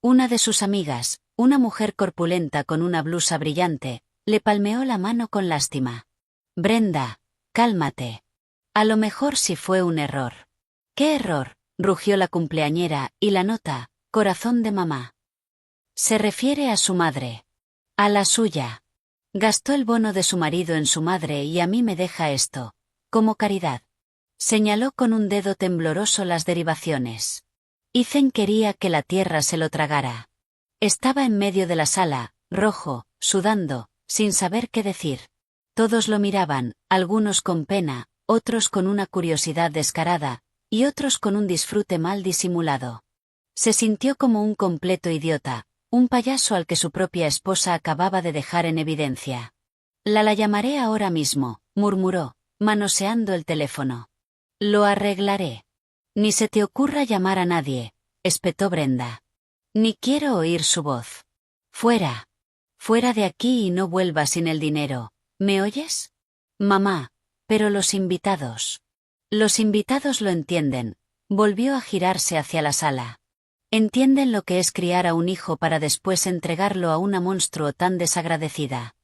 Una de sus amigas, una mujer corpulenta con una blusa brillante, le palmeó la mano con lástima. Brenda, cálmate. A lo mejor sí fue un error. ¿Qué error?, rugió la cumpleañera, y la nota, corazón de mamá. Se refiere a su madre. A la suya. Gastó el bono de su marido en su madre y a mí me deja esto, como caridad. Señaló con un dedo tembloroso las derivaciones. Ethan quería que la tierra se lo tragara. Estaba en medio de la sala, rojo, sudando, sin saber qué decir. Todos lo miraban, algunos con pena, otros con una curiosidad descarada, y otros con un disfrute mal disimulado. Se sintió como un completo idiota, un payaso al que su propia esposa acababa de dejar en evidencia. La llamaré ahora mismo, murmuró, manoseando el teléfono. Lo arreglaré. Ni se te ocurra llamar a nadie, espetó Brenda. Ni quiero oír su voz. Fuera. Fuera de aquí y no vuelvas sin el dinero, ¿me oyes? Mamá, pero los invitados. Los invitados lo entienden, volvió a girarse hacia la sala. Entienden lo que es criar a un hijo para después entregarlo a una monstruo tan desagradecida.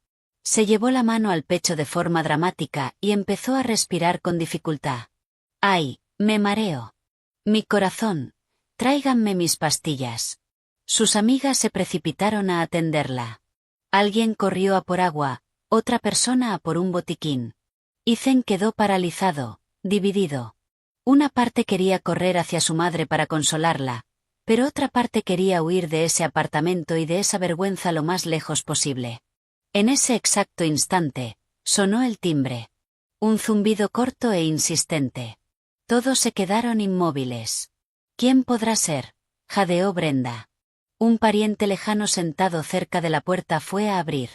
Se llevó la mano al pecho de forma dramática y empezó a respirar con dificultad. ¡Ay, me mareo! Mi corazón. Tráiganme mis pastillas. Sus amigas se precipitaron a atenderla. Alguien corrió a por agua, otra persona a por un botiquín. Ethan quedó paralizado, dividido. Una parte quería correr hacia su madre para consolarla, pero otra parte quería huir de ese apartamento y de esa vergüenza lo más lejos posible. En ese exacto instante, sonó el timbre. Un zumbido corto e insistente. Todos se quedaron inmóviles. ¿Quién podrá ser?, jadeó Brenda. Un pariente lejano sentado cerca de la puerta fue a abrir.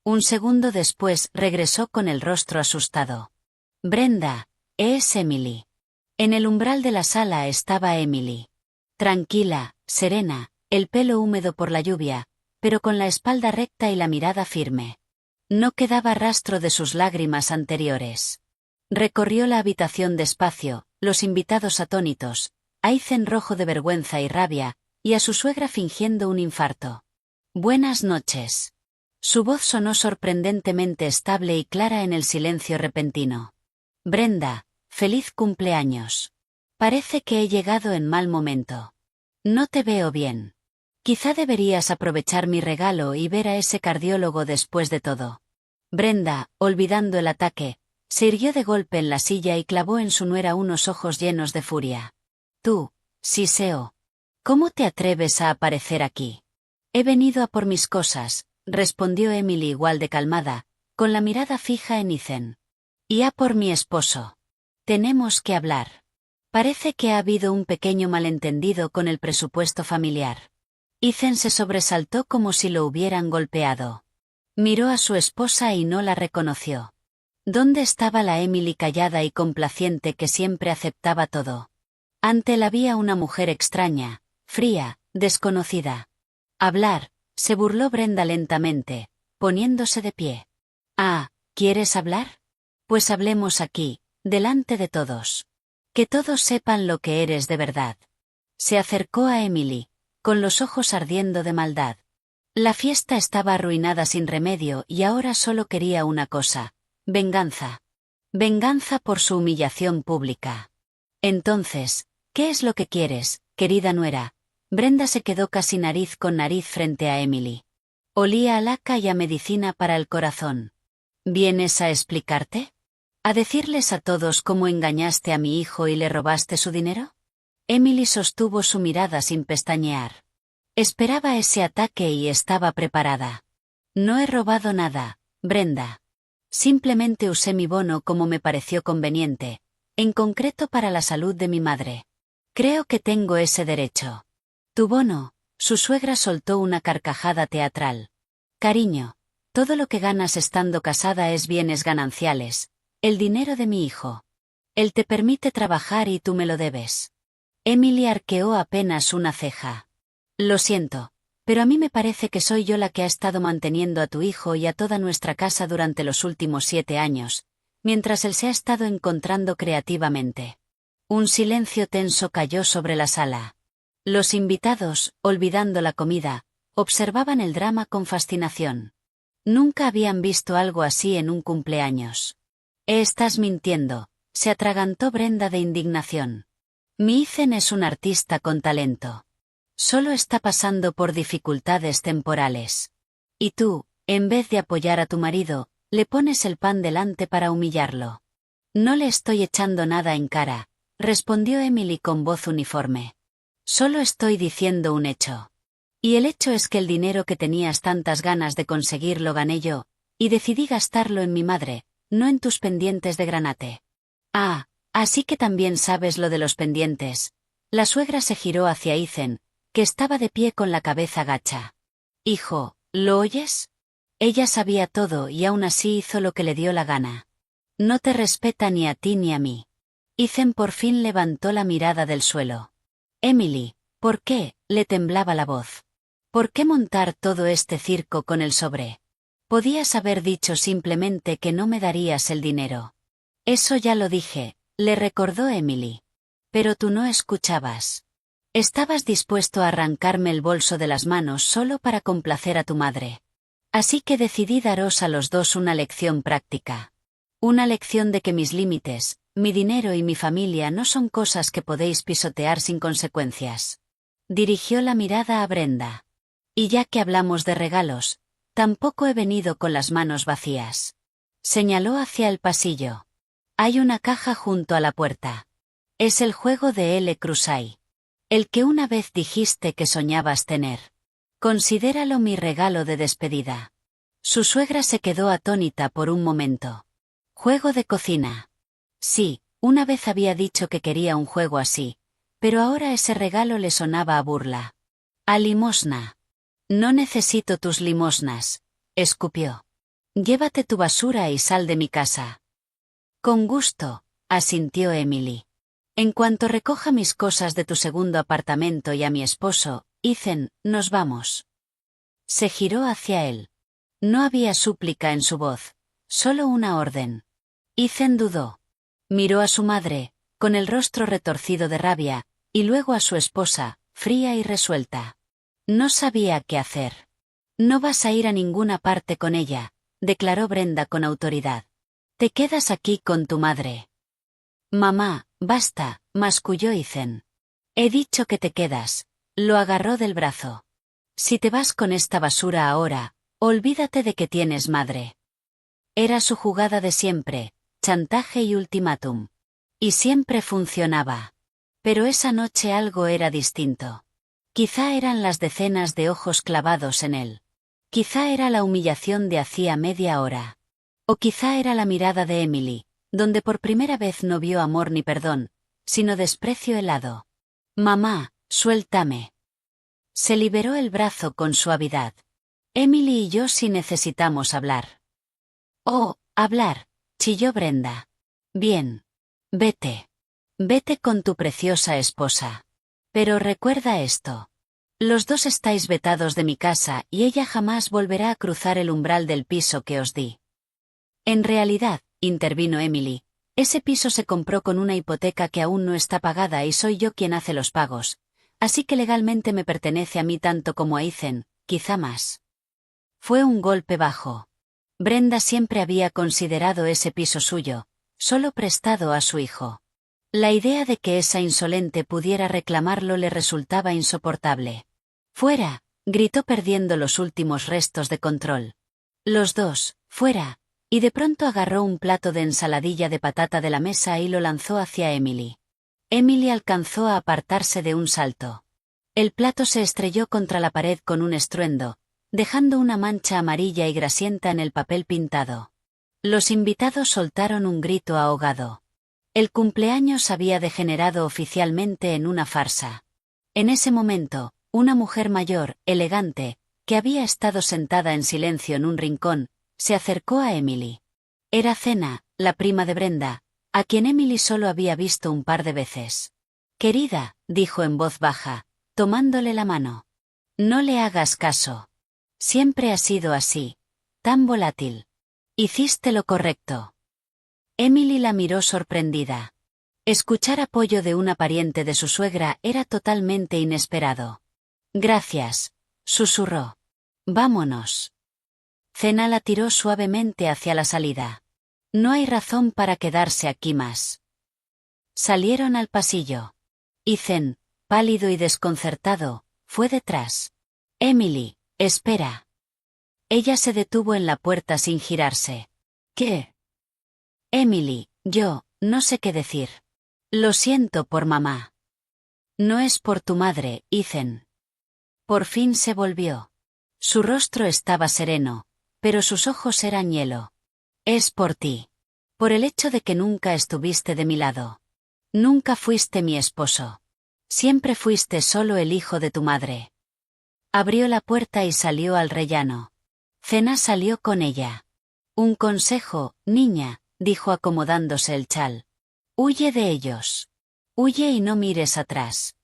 Un segundo después regresó con el rostro asustado. Brenda, es Emily. En el umbral de la sala estaba Emily. Tranquila, serena, el pelo húmedo por la lluvia, pero con la espalda recta y la mirada firme. No quedaba rastro de sus lágrimas anteriores. Recorrió la habitación despacio, los invitados atónitos, a Ethan rojo de vergüenza y rabia, y a su suegra fingiendo un infarto. Buenas noches. Su voz sonó sorprendentemente estable y clara en el silencio repentino. Brenda, feliz cumpleaños. Parece que he llegado en mal momento. No te veo bien. Quizá deberías aprovechar mi regalo y ver a ese cardiólogo después de todo. Brenda, olvidando el ataque, se irguió de golpe en la silla y clavó en su nuera unos ojos llenos de furia. Tú, Siseo. ¿Cómo te atreves a aparecer aquí? He venido a por mis cosas, respondió Emily igual de calmada, con la mirada fija en Ethan. Y a por mi esposo. Tenemos que hablar. Parece que ha habido un pequeño malentendido con el presupuesto familiar. Ethan se sobresaltó como si lo hubieran golpeado. Miró a su esposa y no la reconoció. ¿Dónde estaba la Emily callada y complaciente que siempre aceptaba todo? Ante él había una mujer extraña, fría, desconocida. Hablar, se burló Brenda lentamente, poniéndose de pie. Ah, ¿quieres hablar? Pues hablemos aquí, delante de todos. Que todos sepan lo que eres de verdad. Se acercó a Emily, con los ojos ardiendo de maldad. La fiesta estaba arruinada sin remedio y ahora solo quería una cosa: venganza. Venganza por su humillación pública. Entonces, ¿qué es lo que quieres, querida nuera? Brenda se quedó casi nariz con nariz frente a Emily. Olía a laca y a medicina para el corazón. ¿Vienes a explicarte? ¿A decirles a todos cómo engañaste a mi hijo y le robaste su dinero? Emily sostuvo su mirada sin pestañear. Esperaba ese ataque y estaba preparada. No he robado nada, Brenda. Simplemente usé mi bono como me pareció conveniente, en concreto para la salud de mi madre. Creo que tengo ese derecho. Tu bono, su suegra soltó una carcajada teatral. Cariño, todo lo que ganas estando casada es bienes gananciales, el dinero de mi hijo. Él te permite trabajar y tú me lo debes. Emily arqueó apenas una ceja. Lo siento, pero a mí me parece que soy yo la que ha estado manteniendo a tu hijo y a toda nuestra casa durante los últimos 7 años, mientras él se ha estado encontrando creativamente. Un silencio tenso cayó sobre la sala. Los invitados, olvidando la comida, observaban el drama con fascinación. Nunca habían visto algo así en un cumpleaños. Estás mintiendo, se atragantó Brenda de indignación. Mi Ethan es un artista con talento. Solo está pasando por dificultades temporales. Y tú, en vez de apoyar a tu marido, le pones el pan delante para humillarlo. No le estoy echando nada en cara, respondió Emily con voz uniforme. Solo estoy diciendo un hecho. Y el hecho es que el dinero que tenías tantas ganas de conseguir lo gané yo, y decidí gastarlo en mi madre, no en tus pendientes de granate. Ah, así que también sabes lo de los pendientes. La suegra se giró hacia Ethan, que estaba de pie con la cabeza gacha. Hijo, ¿lo oyes? Ella sabía todo y aún así hizo lo que le dio la gana. No te respeta ni a ti ni a mí. Ethan por fin levantó la mirada del suelo. Emily, ¿por qué? Le temblaba la voz. ¿Por qué montar todo este circo con el sobre? Podías haber dicho simplemente que no me darías el dinero. Eso ya lo dije, le recordó Emily. Pero tú no escuchabas. Estabas dispuesto a arrancarme el bolso de las manos solo para complacer a tu madre. Así que decidí daros a los dos una lección práctica. Una lección de que mis límites, mi dinero y mi familia no son cosas que podéis pisotear sin consecuencias. Dirigió la mirada a Brenda. Y ya que hablamos de regalos, tampoco he venido con las manos vacías. Señaló hacia el pasillo. Hay una caja junto a la puerta. Es el juego de L. Crusay. El que una vez dijiste que soñabas tener. Considéralo mi regalo de despedida. Su suegra se quedó atónita por un momento. Juego de cocina. Sí, una vez había dicho que quería un juego así, pero ahora ese regalo le sonaba a burla. A limosna. No necesito tus limosnas, escupió. Llévate tu basura y sal de mi casa. Con gusto, asintió Emily. En cuanto recoja mis cosas de tu segundo apartamento y a mi esposo, Ethan, nos vamos. Se giró hacia él. No había súplica en su voz, solo una orden. Ethan dudó. Miró a su madre, con el rostro retorcido de rabia, y luego a su esposa, fría y resuelta. No sabía qué hacer. No vas a ir a ninguna parte con ella, declaró Brenda con autoridad. Te quedas aquí con tu madre. Mamá, basta, masculló Ethan. He dicho que te quedas. Lo agarró del brazo. Si te vas con esta basura ahora, olvídate de que tienes madre. Era su jugada de siempre, chantaje y ultimátum. Y siempre funcionaba. Pero esa noche algo era distinto. Quizá eran las decenas de ojos clavados en él. Quizá era la humillación de hacía media hora. O quizá era la mirada de Emily, donde por primera vez no vio amor ni perdón, sino desprecio helado. Mamá, suéltame. Se liberó el brazo con suavidad. Emily y yo sí necesitamos hablar. Oh, hablar, chilló Brenda. Bien. Vete. Vete con tu preciosa esposa. Pero recuerda esto. Los dos estáis vetados de mi casa y ella jamás volverá a cruzar el umbral del piso que os di. En realidad, intervino Emily, ese piso se compró con una hipoteca que aún no está pagada y soy yo quien hace los pagos, así que legalmente me pertenece a mí tanto como a Ethan, quizá más. Fue un golpe bajo. Brenda siempre había considerado ese piso suyo, solo prestado a su hijo. La idea de que esa insolente pudiera reclamarlo le resultaba insoportable. ¡Fuera!, gritó perdiendo los últimos restos de control. Los dos, fuera, y de pronto agarró un plato de ensaladilla de patata de la mesa y lo lanzó hacia Emily. Emily alcanzó a apartarse de un salto. El plato se estrelló contra la pared con un estruendo, dejando una mancha amarilla y grasienta en el papel pintado. Los invitados soltaron un grito ahogado. El cumpleaños había degenerado oficialmente en una farsa. En ese momento, una mujer mayor, elegante, que había estado sentada en silencio en un rincón, se acercó a Emily. Era Cena, la prima de Brenda, a quien Emily solo había visto un par de veces. Querida, dijo en voz baja, tomándole la mano. No le hagas caso. Siempre ha sido así, tan volátil. Hiciste lo correcto. Emily la miró sorprendida. Escuchar apoyo de una pariente de su suegra era totalmente inesperado. Gracias, susurró. Vámonos. Cena la tiró suavemente hacia la salida. No hay razón para quedarse aquí más. Salieron al pasillo. Ethan, pálido y desconcertado, fue detrás. Emily, espera. Ella se detuvo en la puerta sin girarse. ¿Qué? Emily, no sé qué decir. Lo siento por mamá. No es por tu madre, Ethan. Por fin se volvió. Su rostro estaba sereno, pero sus ojos eran hielo. Es por ti. Por el hecho de que nunca estuviste de mi lado. Nunca fuiste mi esposo. Siempre fuiste solo el hijo de tu madre. Abrió la puerta y salió al rellano. Cena salió con ella. Un consejo, niña, dijo acomodándose el chal. Huye de ellos. Huye y no mires atrás.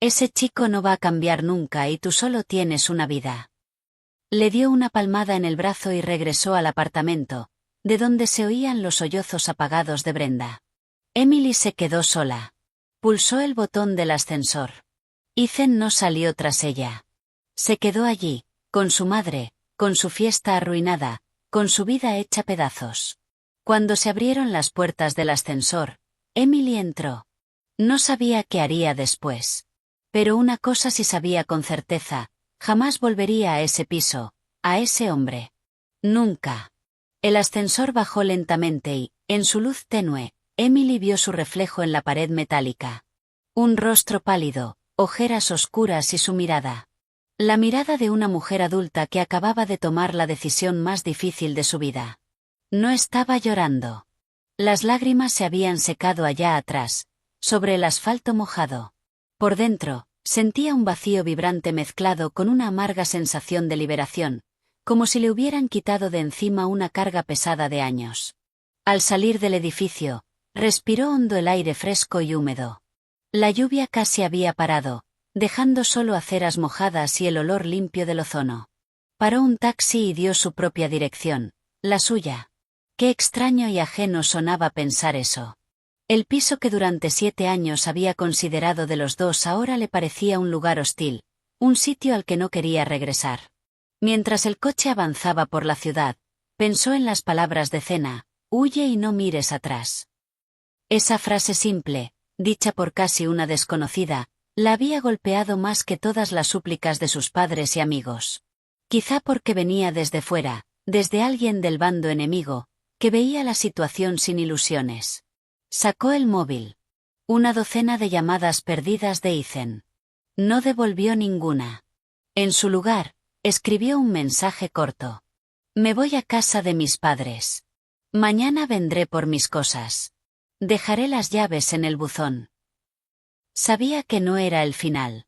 Ese chico no va a cambiar nunca y tú solo tienes una vida. Le dio una palmada en el brazo y regresó al apartamento, de donde se oían los sollozos apagados de Brenda. Emily se quedó sola. Pulsó el botón del ascensor. Ethan no salió tras ella. Se quedó allí, con su madre, con su fiesta arruinada, con su vida hecha pedazos. Cuando se abrieron las puertas del ascensor, Emily entró. No sabía qué haría después. Pero una cosa sí sabía con certeza, jamás volvería a ese piso, a ese hombre. Nunca. El ascensor bajó lentamente y, en su luz tenue, Emily vio su reflejo en la pared metálica. Un rostro pálido, ojeras oscuras y su mirada. La mirada de una mujer adulta que acababa de tomar la decisión más difícil de su vida. No estaba llorando. Las lágrimas se habían secado allá atrás, sobre el asfalto mojado. Por dentro, sentía un vacío vibrante mezclado con una amarga sensación de liberación, como si le hubieran quitado de encima una carga pesada de años. Al salir del edificio, respiró hondo el aire fresco y húmedo. La lluvia casi había parado, dejando solo aceras mojadas y el olor limpio del ozono. Paró un taxi y dio su propia dirección, la suya. Qué extraño y ajeno sonaba pensar eso. El piso que durante 7 años había considerado de los dos ahora le parecía un lugar hostil, un sitio al que no quería regresar. Mientras el coche avanzaba por la ciudad, pensó en las palabras de Cena, huye y no mires atrás. Esa frase simple, dicha por casi una desconocida, la había golpeado más que todas las súplicas de sus padres y amigos. Quizá porque venía desde fuera, desde alguien del bando enemigo, que veía la situación sin ilusiones. Sacó el móvil. Una docena de llamadas perdidas de Ethan. No devolvió ninguna. En su lugar, escribió un mensaje corto. Me voy a casa de mis padres. Mañana vendré por mis cosas. Dejaré las llaves en el buzón. Sabía que no era el final.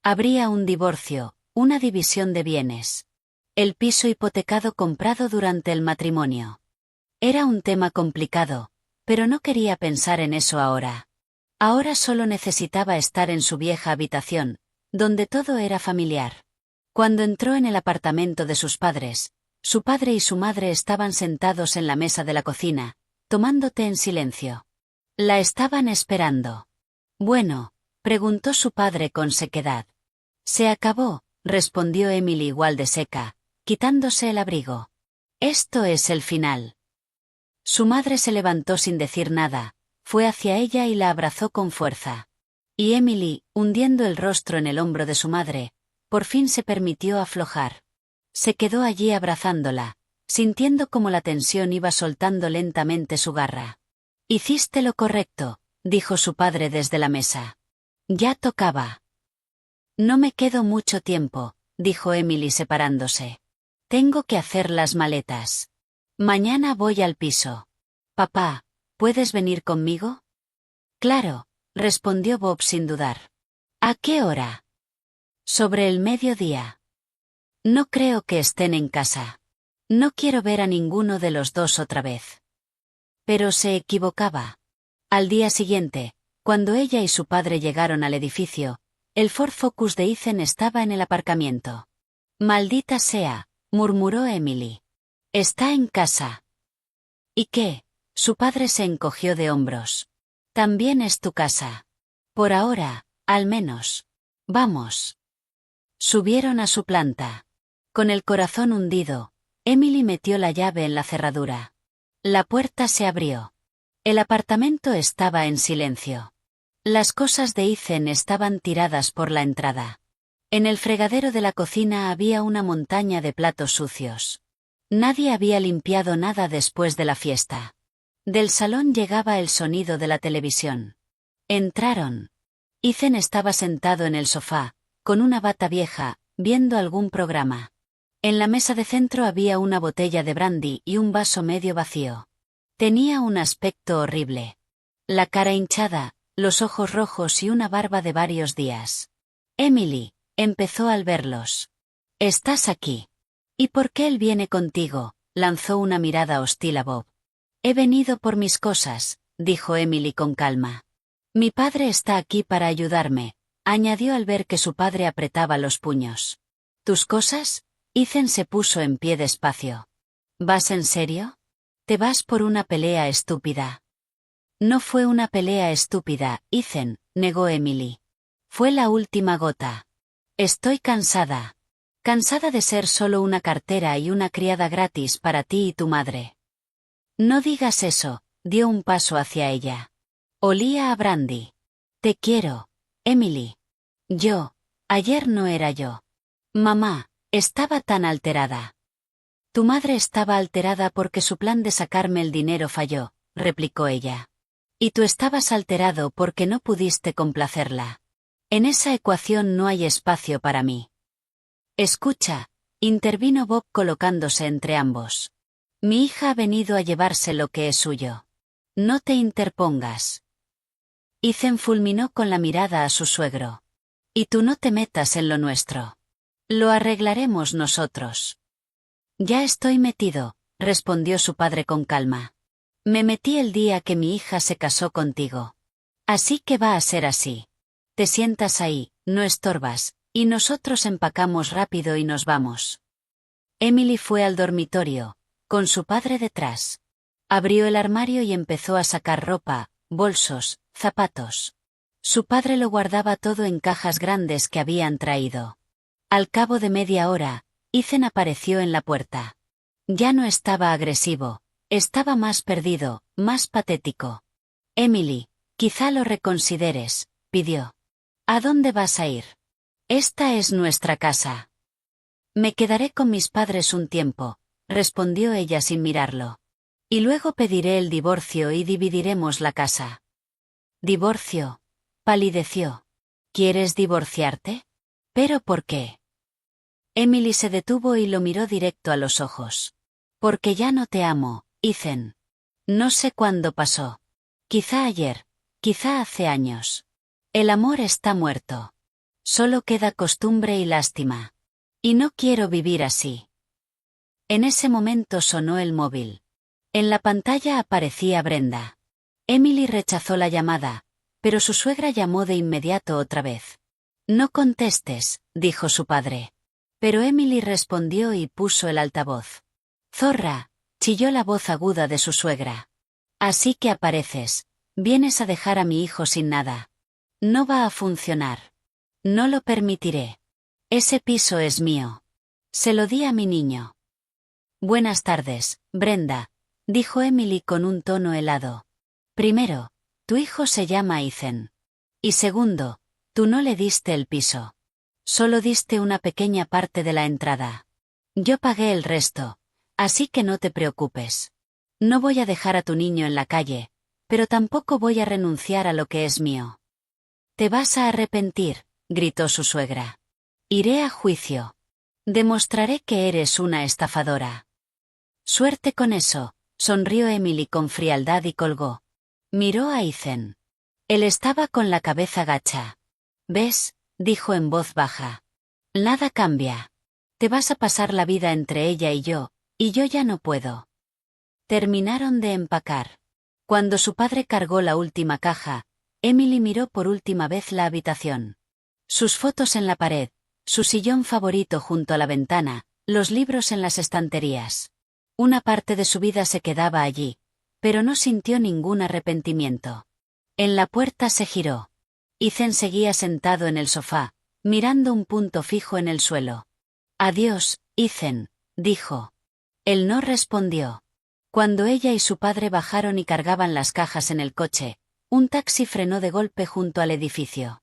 Habría un divorcio, una división de bienes. El piso hipotecado comprado durante el matrimonio. Era un tema complicado, pero no quería pensar en eso ahora. Ahora solo necesitaba estar en su vieja habitación, donde todo era familiar. Cuando entró en el apartamento de sus padres, su padre y su madre estaban sentados en la mesa de la cocina, tomando té en silencio. La estaban esperando. Bueno, preguntó su padre con sequedad. Se acabó, respondió Emily igual de seca, quitándose el abrigo. Esto es el final. Su madre se levantó sin decir nada, fue hacia ella y la abrazó con fuerza. Y Emily, hundiendo el rostro en el hombro de su madre, por fin se permitió aflojar. Se quedó allí abrazándola, sintiendo cómo la tensión iba soltando lentamente su garra. Hiciste lo correcto, dijo su padre desde la mesa. Ya tocaba. No me quedo mucho tiempo, dijo Emily separándose. Tengo que hacer las maletas. Mañana voy al piso. Papá, ¿puedes venir conmigo? Claro, respondió Bob sin dudar. ¿A qué hora? Sobre el mediodía. No creo que estén en casa. No quiero ver a ninguno de los dos otra vez. Pero se equivocaba. Al día siguiente, cuando ella y su padre llegaron al edificio, el Ford Focus de Ethan estaba en el aparcamiento. Maldita sea, murmuró Emily. Está en casa. ¿Y qué? Su padre se encogió de hombros. También es tu casa. Por ahora, al menos. Vamos. Subieron a su planta. Con el corazón hundido, Emily metió la llave en la cerradura. La puerta se abrió. El apartamento estaba en silencio. Las cosas de Ethan estaban tiradas por la entrada. En el fregadero de la cocina había una montaña de platos sucios. Nadie había limpiado nada después de la fiesta. Del salón llegaba el sonido de la televisión. Entraron. Ethan estaba sentado en el sofá, con una bata vieja, viendo algún programa. En la mesa de centro había una botella de brandy y un vaso medio vacío. Tenía un aspecto horrible. La cara hinchada, los ojos rojos y una barba de varios días. Emily, empezó al verlos. Estás aquí. ¿Y por qué él viene contigo? Lanzó una mirada hostil a Bob. He venido por mis cosas, dijo Emily con calma. Mi padre está aquí para ayudarme, añadió al ver que su padre apretaba los puños. ¿Tus cosas? Ethan se puso en pie despacio. ¿Vas en serio? Te vas por una pelea estúpida. No fue una pelea estúpida, Ethan, negó Emily. Fue la última gota. Estoy cansada. Cansada de ser solo una cartera y una criada gratis para ti y tu madre. No digas eso, dio un paso hacia ella. Olía a brandy. Te quiero, Emily. Ayer no era yo. Mamá, estaba tan alterada. Tu madre estaba alterada porque su plan de sacarme el dinero falló, replicó ella. Y tú estabas alterado porque no pudiste complacerla. En esa ecuación no hay espacio para mí. Escucha, intervino Bob colocándose entre ambos. Mi hija ha venido a llevarse lo que es suyo. No te interpongas. Ethan fulminó con la mirada a su suegro. Y tú no te metas en lo nuestro. Lo arreglaremos nosotros. Ya estoy metido, respondió su padre con calma. Me metí el día que mi hija se casó contigo. Así que va a ser así. Te sientas ahí, no estorbas, y nosotros empacamos rápido y nos vamos. Emily fue al dormitorio, con su padre detrás. Abrió el armario y empezó a sacar ropa, bolsos, zapatos. Su padre lo guardaba todo en cajas grandes que habían traído. Al cabo de media hora, Ethan apareció en la puerta. Ya no estaba agresivo, estaba más perdido, más patético. Emily, quizá lo reconsideres, pidió. ¿A dónde vas a ir? Esta es nuestra casa. Me quedaré con mis padres un tiempo, respondió ella sin mirarlo. Y luego pediré el divorcio y dividiremos la casa. ¿Divorcio? Palideció. ¿Quieres divorciarte? ¿Pero por qué? Emily se detuvo y lo miró directo a los ojos. Porque ya no te amo, Ethan. No sé cuándo pasó. Quizá ayer, quizá hace años. El amor está muerto. Solo queda costumbre y lástima. Y no quiero vivir así. En ese momento sonó el móvil. En la pantalla aparecía Brenda. Emily rechazó la llamada, pero su suegra llamó de inmediato otra vez. No contestes, dijo su padre. Pero Emily respondió y puso el altavoz. Zorra, chilló la voz aguda de su suegra. Así que apareces, vienes a dejar a mi hijo sin nada. No va a funcionar. No lo permitiré. Ese piso es mío. Se lo di a mi niño. Buenas tardes, Brenda, dijo Emily con un tono helado. Primero, tu hijo se llama Ethan. Y segundo, tú no le diste el piso. Solo diste una pequeña parte de la entrada. Yo pagué el resto, así que no te preocupes. No voy a dejar a tu niño en la calle, pero tampoco voy a renunciar a lo que es mío. Te vas a arrepentir, gritó su suegra. Iré a juicio. Demostraré que eres una estafadora. Suerte con eso, sonrió Emily con frialdad y colgó. Miró a Ethan. Él estaba con la cabeza gacha. ¿Ves?, dijo en voz baja. Nada cambia. Te vas a pasar la vida entre ella y yo ya no puedo. Terminaron de empacar. Cuando su padre cargó la última caja, Emily miró por última vez la habitación. Sus fotos en la pared, su sillón favorito junto a la ventana, los libros en las estanterías. Una parte de su vida se quedaba allí, pero no sintió ningún arrepentimiento. En la puerta se giró. Ethan seguía sentado en el sofá, mirando un punto fijo en el suelo. Adiós, Ethan, dijo. Él no respondió. Cuando ella y su padre bajaron y cargaban las cajas en el coche, un taxi frenó de golpe junto al edificio.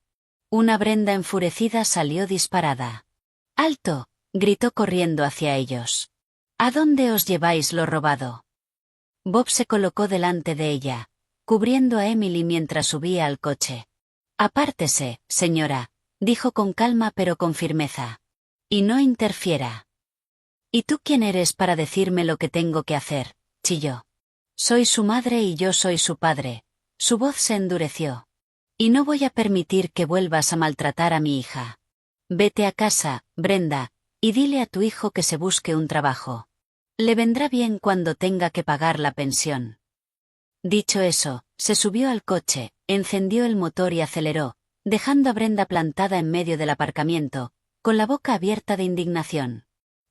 Una Brenda enfurecida salió disparada. ¡Alto!, gritó corriendo hacia ellos. ¿A dónde os lleváis lo robado? Bob se colocó delante de ella, cubriendo a Emily mientras subía al coche. Apártese, señora, dijo con calma pero con firmeza. Y no interfiera. ¿Y tú quién eres para decirme lo que tengo que hacer?, chilló. Soy su madre y yo soy su padre. Su voz se endureció. Y no voy a permitir que vuelvas a maltratar a mi hija. Vete a casa, Brenda, y dile a tu hijo que se busque un trabajo. Le vendrá bien cuando tenga que pagar la pensión. Dicho eso, se subió al coche, encendió el motor y aceleró, dejando a Brenda plantada en medio del aparcamiento, con la boca abierta de indignación.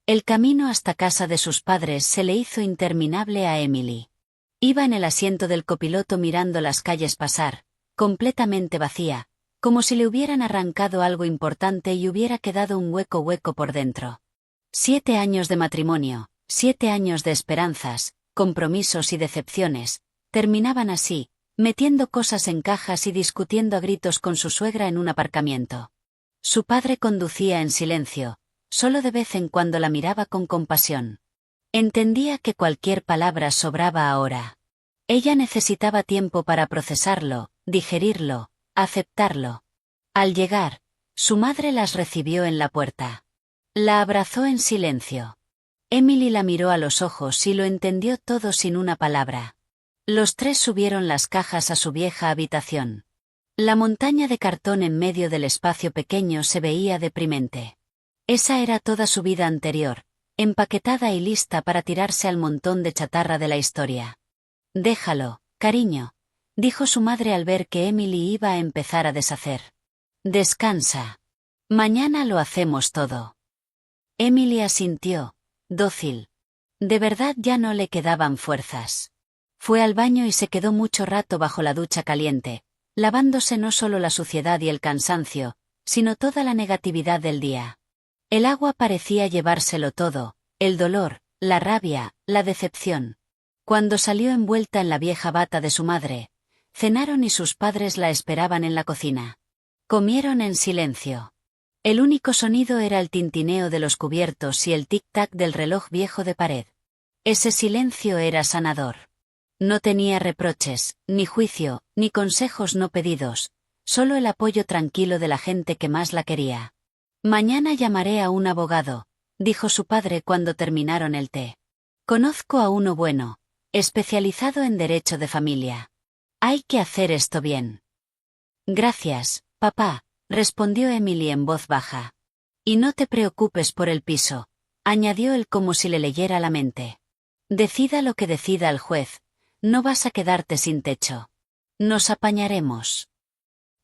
El camino hasta casa de sus padres se le hizo interminable a Emily. Iba en el asiento del copiloto mirando las calles pasar, completamente vacía, como si le hubieran arrancado algo importante y hubiera quedado un hueco por dentro. 7 años de matrimonio, 7 años de esperanzas, compromisos y decepciones, terminaban así, metiendo cosas en cajas y discutiendo a gritos con su suegra en un aparcamiento. Su padre conducía en silencio, solo de vez en cuando la miraba con compasión. Entendía que cualquier palabra sobraba ahora. Ella necesitaba tiempo para procesarlo, digerirlo, aceptarlo. Al llegar, su madre las recibió en la puerta. La abrazó en silencio. Emily la miró a los ojos y lo entendió todo sin una palabra. Los tres subieron las cajas a su vieja habitación. La montaña de cartón en medio del espacio pequeño se veía deprimente. Esa era toda su vida anterior, empaquetada y lista para tirarse al montón de chatarra de la historia. Déjalo, cariño, dijo su madre al ver que Emily iba a empezar a deshacer. Descansa. Mañana lo hacemos todo. Emily asintió, dócil. De verdad ya no le quedaban fuerzas. Fue al baño y se quedó mucho rato bajo la ducha caliente, lavándose no solo la suciedad y el cansancio, sino toda la negatividad del día. El agua parecía llevárselo todo, el dolor, la rabia, la decepción. Cuando salió envuelta en la vieja bata de su madre, cenaron y sus padres la esperaban en la cocina. Comieron en silencio. El único sonido era el tintineo de los cubiertos y el tic-tac del reloj viejo de pared. Ese silencio era sanador. No tenía reproches, ni juicio, ni consejos no pedidos, solo el apoyo tranquilo de la gente que más la quería. Mañana llamaré a un abogado, dijo su padre cuando terminaron el té. Conozco a uno bueno, especializado en derecho de familia. Hay que hacer esto bien. Gracias, papá, respondió Emily en voz baja. Y no te preocupes por el piso, añadió él como si le leyera la mente. Decida lo que decida el juez, no vas a quedarte sin techo. Nos apañaremos.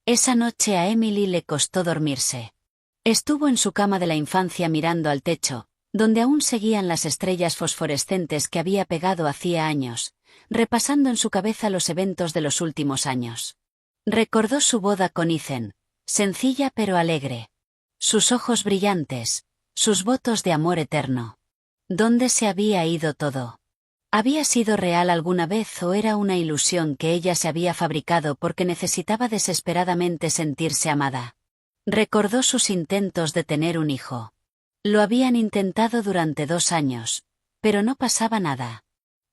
Esa noche a Emily le costó dormirse. Estuvo en su cama de la infancia mirando al techo, donde aún seguían las estrellas fosforescentes que había pegado hacía años, repasando en su cabeza los eventos de los últimos años. Recordó su boda con Ethan, sencilla pero alegre. Sus ojos brillantes, sus votos de amor eterno. ¿Dónde se había ido todo? ¿Había sido real alguna vez o era una ilusión que ella se había fabricado porque necesitaba desesperadamente sentirse amada? Recordó sus intentos de tener un hijo. Lo habían intentado durante 2 años, pero no pasaba nada.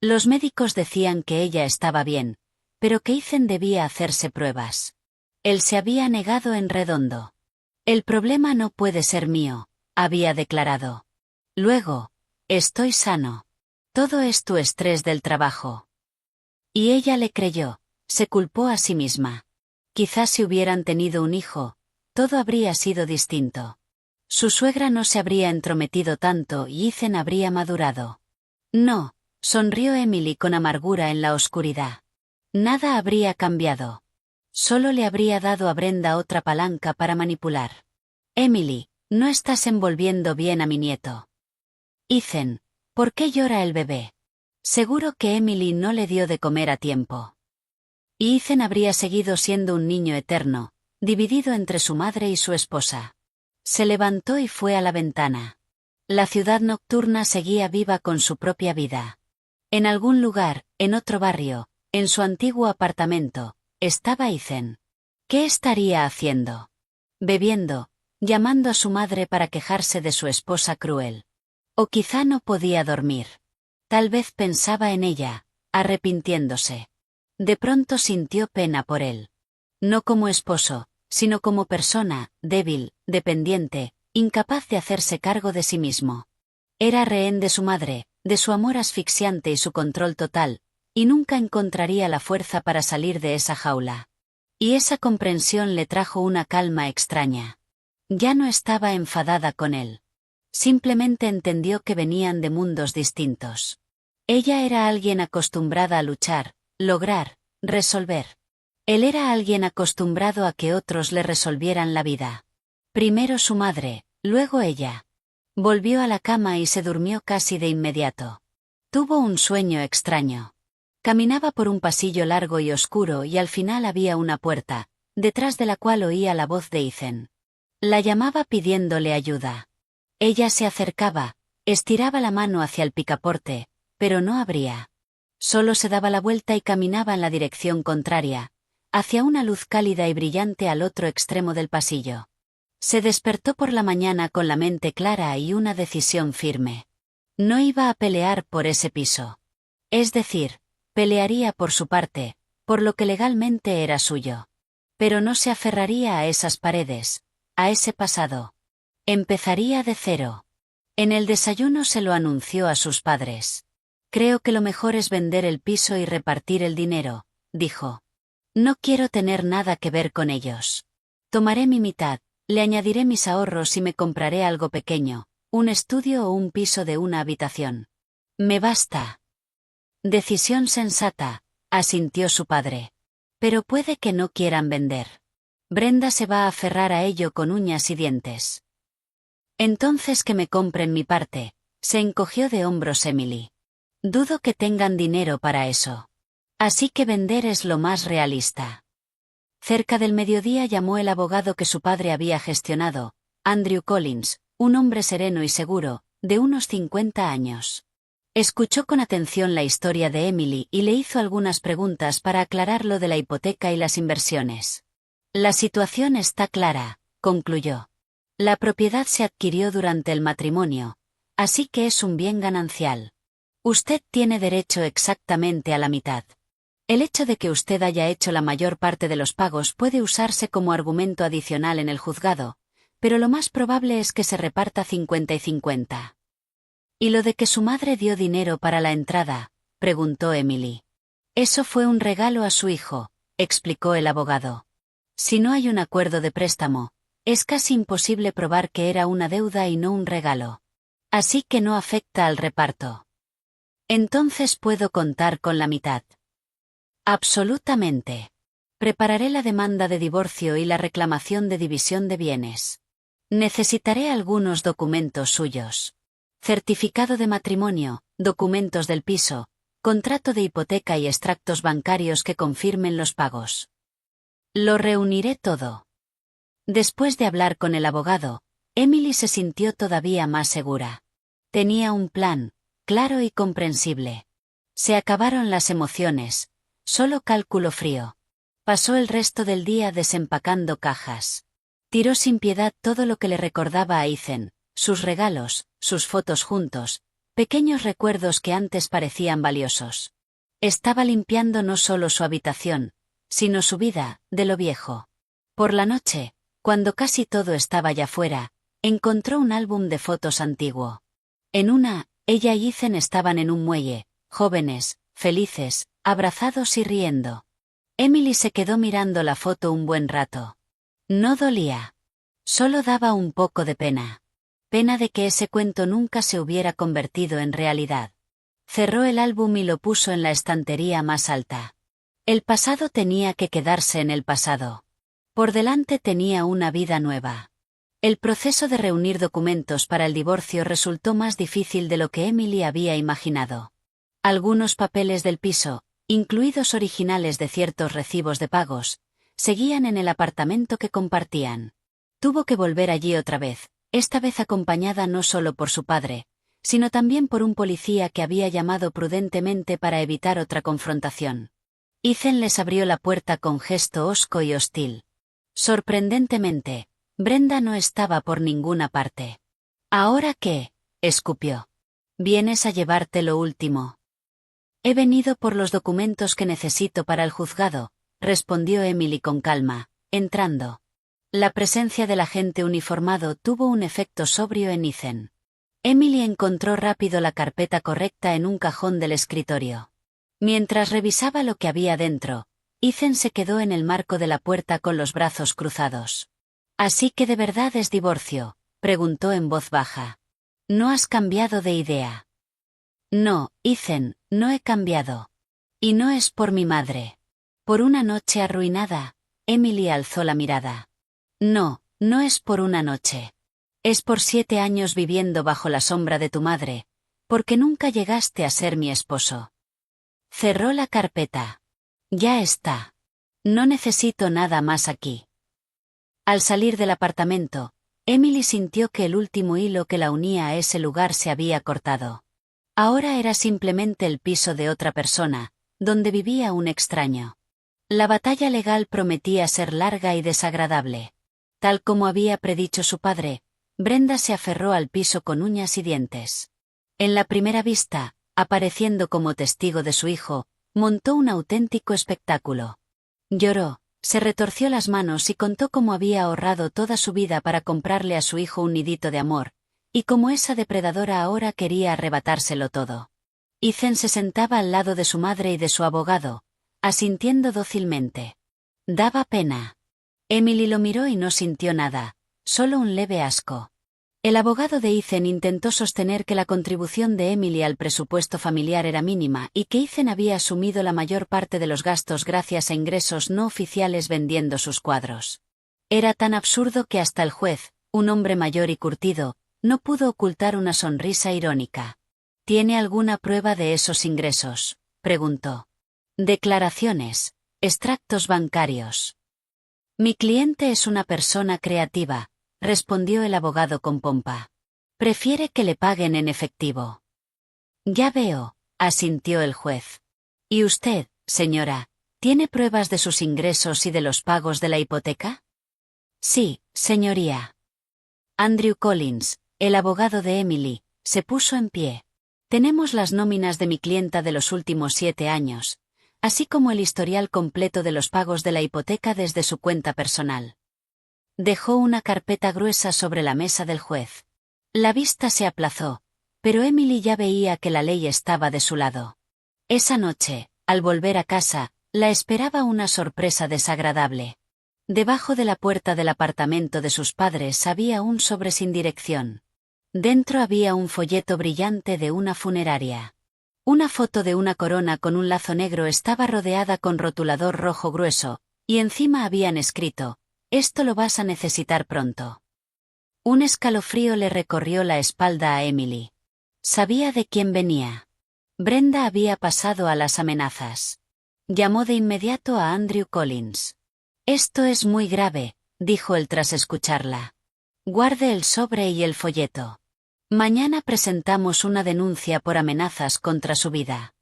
Los médicos decían que ella estaba bien, pero que Ethan debía hacerse pruebas. Él se había negado en redondo. El problema no puede ser mío, había declarado. Luego, estoy sano. Todo es tu estrés del trabajo. Y ella le creyó, se culpó a sí misma. Quizás si hubieran tenido un hijo, todo habría sido distinto. Su suegra no se habría entrometido tanto y Ethan habría madurado. No, sonrió Emily con amargura en la oscuridad. Nada habría cambiado. Solo le habría dado a Brenda otra palanca para manipular. Emily, no estás envolviendo bien a mi nieto. Ethan, ¿por qué llora el bebé? Seguro que Emily no le dio de comer a tiempo. Y Ethan habría seguido siendo un niño eterno, dividido entre su madre y su esposa. Se levantó y fue a la ventana. La ciudad nocturna seguía viva con su propia vida. En algún lugar, en otro barrio, en su antiguo apartamento, estaba Ethan. ¿Qué estaría haciendo? Bebiendo, llamando a su madre para quejarse de su esposa cruel. O quizá no podía dormir. Tal vez pensaba en ella, arrepintiéndose. De pronto sintió pena por él. No como esposo, sino como persona, débil, dependiente, incapaz de hacerse cargo de sí mismo. Era rehén de su madre, de su amor asfixiante y su control total, y nunca encontraría la fuerza para salir de esa jaula. Y esa comprensión le trajo una calma extraña. Ya no estaba enfadada con él. Simplemente entendió que venían de mundos distintos. Ella era alguien acostumbrada a luchar, lograr, resolver. Él era alguien acostumbrado a que otros le resolvieran la vida. Primero su madre, luego ella. Volvió a la cama y se durmió casi de inmediato. Tuvo un sueño extraño. Caminaba por un pasillo largo y oscuro y al final había una puerta, detrás de la cual oía la voz de Ethan. La llamaba pidiéndole ayuda. Ella se acercaba, estiraba la mano hacia el picaporte, pero no abría. Solo se daba la vuelta y caminaba en la dirección contraria, hacia una luz cálida y brillante al otro extremo del pasillo. Se despertó por la mañana con la mente clara y una decisión firme. No iba a pelear por ese piso. Es decir, pelearía por su parte, por lo que legalmente era suyo. Pero no se aferraría a esas paredes, a ese pasado. Empezaría de cero. En el desayuno se lo anunció a sus padres. Creo que lo mejor es vender el piso y repartir el dinero, dijo. No quiero tener nada que ver con ellos. Tomaré mi mitad, le añadiré mis ahorros y me compraré algo pequeño, un estudio o un piso de una habitación. Me basta. Decisión sensata, asintió su padre. Pero puede que no quieran vender. Brenda se va a aferrar a ello con uñas y dientes. Entonces que me compren mi parte, se encogió de hombros Emily. Dudo que tengan dinero para eso. Así que vender es lo más realista. Cerca del mediodía llamó el abogado que su padre había gestionado, Andrew Collins, un hombre sereno y seguro, de unos 50 años. Escuchó con atención la historia de Emily y le hizo algunas preguntas para aclarar lo de la hipoteca y las inversiones. La situación está clara, concluyó. La propiedad se adquirió durante el matrimonio, así que es un bien ganancial. Usted tiene derecho exactamente a la mitad. El hecho de que usted haya hecho la mayor parte de los pagos puede usarse como argumento adicional en el juzgado, pero lo más probable es que se reparta 50 y 50. ¿Y lo de que su madre dio dinero para la entrada?, preguntó Emily. Eso fue un regalo a su hijo, explicó el abogado. Si no hay un acuerdo de préstamo, es casi imposible probar que era una deuda y no un regalo. Así que no afecta al reparto. Entonces puedo contar con la mitad. Absolutamente. Prepararé la demanda de divorcio y la reclamación de división de bienes. Necesitaré algunos documentos suyos. Certificado de matrimonio, documentos del piso, contrato de hipoteca y extractos bancarios que confirmen los pagos. Lo reuniré todo. Después de hablar con el abogado, Emily se sintió todavía más segura. Tenía un plan, claro y comprensible. Se acabaron las emociones, solo cálculo frío. Pasó el resto del día desempacando cajas. Tiró sin piedad todo lo que le recordaba a Ethan, sus regalos, sus fotos juntos, pequeños recuerdos que antes parecían valiosos. Estaba limpiando no solo su habitación, sino su vida, de lo viejo. Por la noche, cuando casi todo estaba ya fuera, encontró un álbum de fotos antiguo. En una, ella y Ethan estaban en un muelle, jóvenes, felices, abrazados y riendo. Emily se quedó mirando la foto un buen rato. No dolía. Solo daba un poco de pena. Pena de que ese cuento nunca se hubiera convertido en realidad. Cerró el álbum y lo puso en la estantería más alta. El pasado tenía que quedarse en el pasado. Por delante tenía una vida nueva. El proceso de reunir documentos para el divorcio resultó más difícil de lo que Emily había imaginado. Algunos papeles del piso, incluidos originales de ciertos recibos de pagos, seguían en el apartamento que compartían. Tuvo que volver allí otra vez, esta vez acompañada no solo por su padre, sino también por un policía que había llamado prudentemente para evitar otra confrontación. Ethan les abrió la puerta con gesto hosco y hostil. Sorprendentemente, Brenda no estaba por ninguna parte. ¿Ahora qué?, escupió. ¿Vienes a llevarte lo último? He venido por los documentos que necesito para el juzgado, respondió Emily con calma, entrando. La presencia del agente uniformado tuvo un efecto sobrio en Ethan. Emily encontró rápido la carpeta correcta en un cajón del escritorio. Mientras revisaba lo que había dentro, Ethan se quedó en el marco de la puerta con los brazos cruzados. ¿Así que de verdad es divorcio?, preguntó en voz baja. ¿No has cambiado de idea? No, Ethan, no he cambiado. Y no es por mi madre. ¿Por una noche arruinada? Emily alzó la mirada. No, no es por una noche. Es por 7 años viviendo bajo la sombra de tu madre, porque nunca llegaste a ser mi esposo. Cerró la carpeta. Ya está. No necesito nada más aquí. Al salir del apartamento, Emily sintió que el último hilo que la unía a ese lugar se había cortado. Ahora era simplemente el piso de otra persona, donde vivía un extraño. La batalla legal prometía ser larga y desagradable. Tal como había predicho su padre, Brenda se aferró al piso con uñas y dientes. En la primera vista, apareciendo como testigo de su hijo, montó un auténtico espectáculo. Lloró, se retorció las manos y contó cómo había ahorrado toda su vida para comprarle a su hijo un nidito de amor, y cómo esa depredadora ahora quería arrebatárselo todo. Ethan se sentaba al lado de su madre y de su abogado, asintiendo dócilmente. Daba pena. Emily lo miró y no sintió nada, solo un leve asco. El abogado de Ethan intentó sostener que la contribución de Emily al presupuesto familiar era mínima y que Ethan había asumido la mayor parte de los gastos gracias a ingresos no oficiales vendiendo sus cuadros. Era tan absurdo que hasta el juez, un hombre mayor y curtido, no pudo ocultar una sonrisa irónica. ¿Tiene alguna prueba de esos ingresos?, preguntó. Declaraciones, extractos bancarios. Mi cliente es una persona creativa, respondió el abogado con pompa. Prefiere que le paguen en efectivo. Ya veo, asintió el juez. ¿Y usted, señora, tiene pruebas de sus ingresos y de los pagos de la hipoteca? Sí, señoría. Andrew Collins, el abogado de Emily, se puso en pie. Tenemos las nóminas de mi clienta de los últimos 7 años, así como el historial completo de los pagos de la hipoteca desde su cuenta personal. Dejó una carpeta gruesa sobre la mesa del juez. La vista se aplazó, pero Emily ya veía que la ley estaba de su lado. Esa noche, al volver a casa, la esperaba una sorpresa desagradable. Debajo de la puerta del apartamento de sus padres había un sobre sin dirección. Dentro había un folleto brillante de una funeraria. Una foto de una corona con un lazo negro estaba rodeada con rotulador rojo grueso, y encima habían escrito: «Esto lo vas a necesitar pronto». Un escalofrío le recorrió la espalda a Emily. Sabía de quién venía. Brenda había pasado a las amenazas. Llamó de inmediato a Andrew Collins. «Esto es muy grave», dijo él tras escucharla. «Guarde el sobre y el folleto. Mañana presentamos una denuncia por amenazas contra su vida».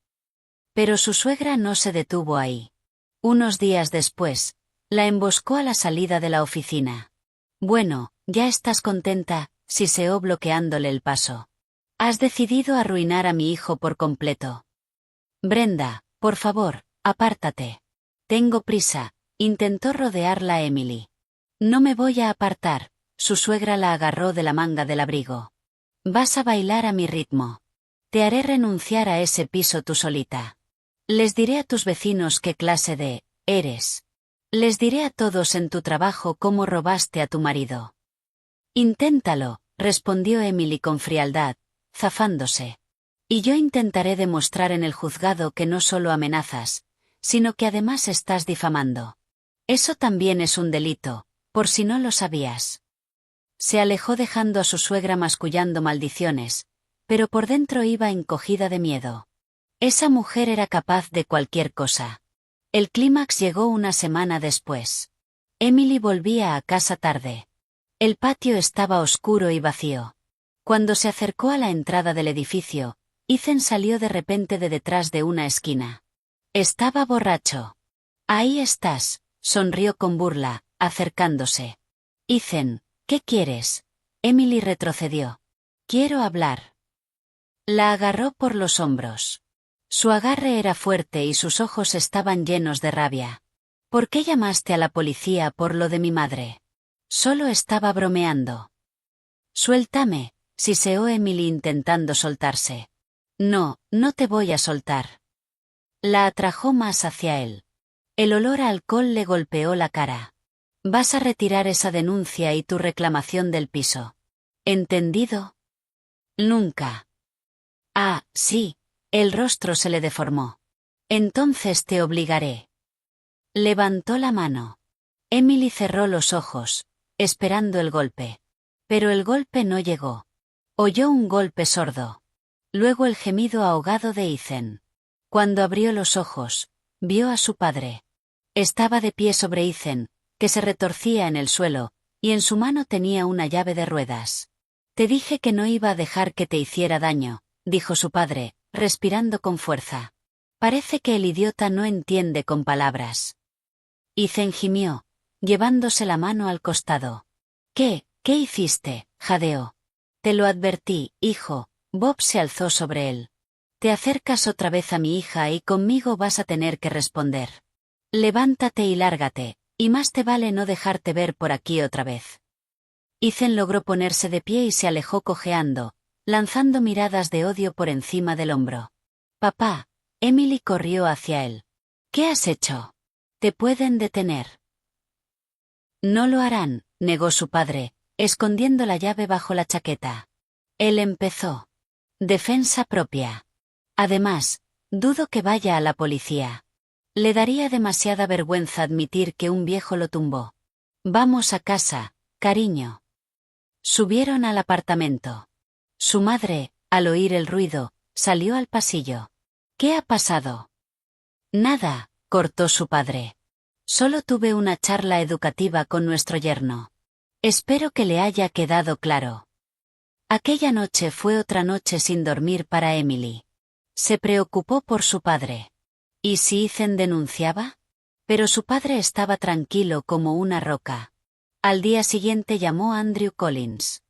Pero su suegra no se detuvo ahí. Unos días después, la emboscó a la salida de la oficina. «Bueno, ya estás contenta», siseó bloqueándole el paso. «Has decidido arruinar a mi hijo por completo». «Brenda, por favor, apártate». «Tengo prisa», intentó rodearla Emily. «No me voy a apartar», su suegra la agarró de la manga del abrigo. «Vas a bailar a mi ritmo. Te haré renunciar a ese piso tú solita. Les diré a tus vecinos qué clase de eres. Les diré a todos en tu trabajo cómo robaste a tu marido». «Inténtalo», respondió Emily con frialdad, zafándose. «Y yo intentaré demostrar en el juzgado que no solo amenazas, sino que además estás difamando. Eso también es un delito, por si no lo sabías». Se alejó dejando a su suegra mascullando maldiciones, pero por dentro iba encogida de miedo. Esa mujer era capaz de cualquier cosa. El clímax llegó una semana después. Emily volvía a casa tarde. El patio estaba oscuro y vacío. Cuando se acercó a la entrada del edificio, Ethan salió de repente de detrás de una esquina. Estaba borracho. «Ahí estás», sonrió con burla, acercándose. «Ethan, ¿qué quieres?». Emily retrocedió. «Quiero hablar». La agarró por los hombros. Su agarre era fuerte y sus ojos estaban llenos de rabia. «¿Por qué llamaste a la policía por lo de mi madre?». «Solo estaba bromeando». «Suéltame», siseó Emily intentando soltarse. «No, no te voy a soltar». La atrajo más hacia él. El olor a alcohol le golpeó la cara. «Vas a retirar esa denuncia y tu reclamación del piso. ¿Entendido?». «Nunca». «Ah, sí». El rostro se le deformó. «Entonces te obligaré». Levantó la mano. Emily cerró los ojos, esperando el golpe. Pero el golpe no llegó. Oyó un golpe sordo. Luego el gemido ahogado de Ethan. Cuando abrió los ojos, vio a su padre. Estaba de pie sobre Ethan, que se retorcía en el suelo, y en su mano tenía una llave de ruedas. «Te dije que no iba a dejar que te hiciera daño», dijo su padre, respirando con fuerza. «Parece que el idiota no entiende con palabras». Ethan gimió, llevándose la mano al costado. «¿Qué hiciste?», jadeó. «Te lo advertí, hijo». Bob se alzó sobre él. «Te acercas otra vez a mi hija y conmigo vas a tener que responder. Levántate y lárgate, y más te vale no dejarte ver por aquí otra vez». Ethan logró ponerse de pie y se alejó cojeando, lanzando miradas de odio por encima del hombro. «Papá». Emily corrió hacia él. «¿Qué has hecho? Te pueden detener». «No lo harán», negó su padre, escondiendo la llave bajo la chaqueta. Él empezó. «Defensa propia. Además, dudo que vaya a la policía. Le daría demasiada vergüenza admitir que un viejo lo tumbó. Vamos a casa, cariño». Subieron al apartamento. Su madre, al oír el ruido, salió al pasillo. «¿Qué ha pasado?». «Nada», cortó su padre. «Solo tuve una charla educativa con nuestro yerno. Espero que le haya quedado claro». Aquella noche fue otra noche sin dormir para Emily. Se preocupó por su padre. ¿Y si Ethan denunciaba? Pero su padre estaba tranquilo como una roca. Al día siguiente llamó a Andrew Collins.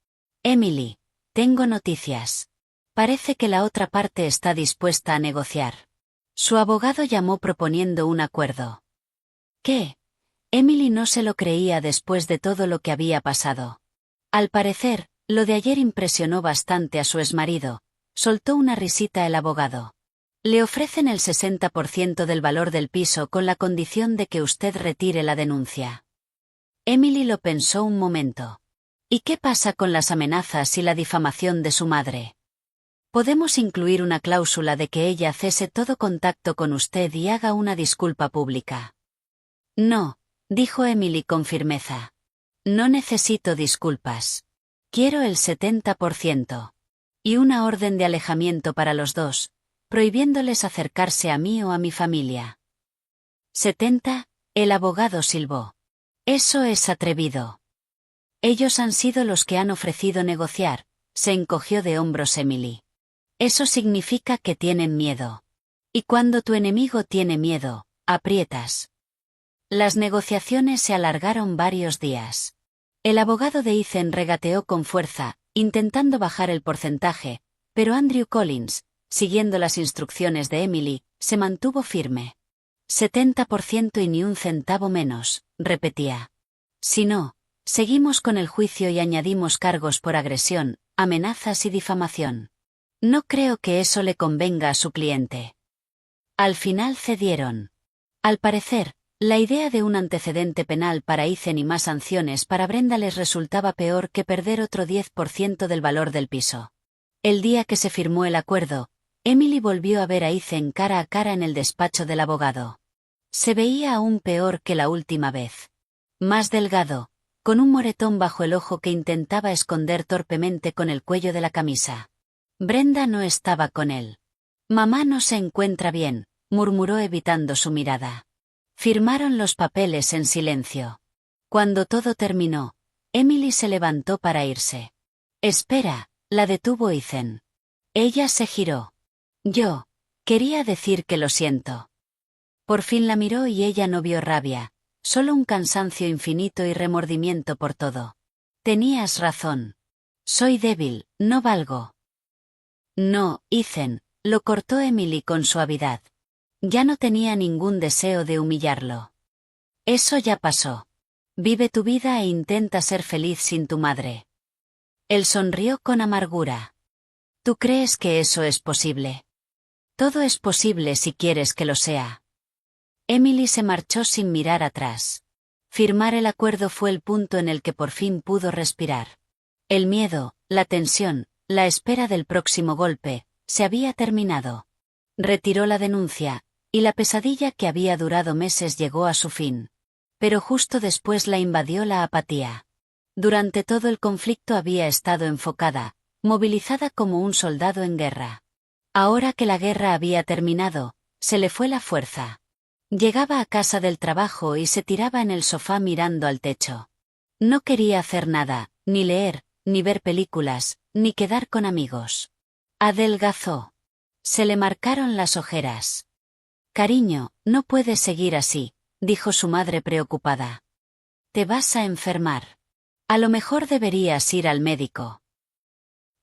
«Emily, tengo noticias. Parece que la otra parte está dispuesta a negociar». Su abogado llamó proponiendo un acuerdo. «¿Qué?». Emily no se lo creía después de todo lo que había pasado. Al parecer, lo de ayer impresionó bastante a su exmarido. Soltó una risita el abogado. «Le ofrecen el 60% del valor del piso con la condición de que usted retire la denuncia». Emily lo pensó un momento. ¿Y qué pasa con las amenazas y la difamación de su madre? Podemos incluir una cláusula de que ella cese todo contacto con usted y haga una disculpa pública. No, dijo Emily con firmeza. No necesito disculpas. Quiero el 70%. Y una orden de alejamiento para los dos, prohibiéndoles acercarse a mí o a mi familia. 70, el abogado silbó. Eso es atrevido. Ellos han sido los que han ofrecido negociar, se encogió de hombros Emily. Eso significa que tienen miedo. Y cuando tu enemigo tiene miedo, aprietas. Las negociaciones se alargaron varios días. El abogado de Ethan regateó con fuerza, intentando bajar el porcentaje, pero Andrew Collins, siguiendo las instrucciones de Emily, se mantuvo firme. 70% y ni un centavo menos, repetía. Si no, seguimos con el juicio y añadimos cargos por agresión, amenazas y difamación. No creo que eso le convenga a su cliente. Al final cedieron. Al parecer, la idea de un antecedente penal para Ethan y más sanciones para Brenda les resultaba peor que perder otro 10% del valor del piso. El día que se firmó el acuerdo, Emily volvió a ver a Ethan cara a cara en el despacho del abogado. Se veía aún peor que la última vez. Más delgado, con un moretón bajo el ojo que intentaba esconder torpemente con el cuello de la camisa. Brenda no estaba con él. Mamá no se encuentra bien, murmuró evitando su mirada. Firmaron los papeles en silencio. Cuando todo terminó, Emily se levantó para irse. Espera, la detuvo Ethan. Ella se giró. Quería decir que lo siento. Por fin la miró y ella no vio rabia, solo un cansancio infinito y remordimiento por todo. Tenías razón. Soy débil, no valgo. No, Ethan, lo cortó Emily con suavidad. Ya no tenía ningún deseo de humillarlo. Eso ya pasó. Vive tu vida e intenta ser feliz sin tu madre. Él sonrió con amargura. ¿Tú crees que eso es posible? Todo es posible si quieres que lo sea. Emily se marchó sin mirar atrás. Firmar el acuerdo fue el punto en el que por fin pudo respirar. El miedo, la tensión, la espera del próximo golpe, se había terminado. Retiró la denuncia, y la pesadilla que había durado meses llegó a su fin. Pero justo después la invadió la apatía. Durante todo el conflicto había estado enfocada, movilizada como un soldado en guerra. Ahora que la guerra había terminado, se le fue la fuerza. Llegaba a casa del trabajo y se tiraba en el sofá mirando al techo. No quería hacer nada, ni leer, ni ver películas, ni quedar con amigos. Adelgazó. Se le marcaron las ojeras. Cariño, no puedes seguir así, dijo su madre preocupada. Te vas a enfermar. A lo mejor deberías ir al médico.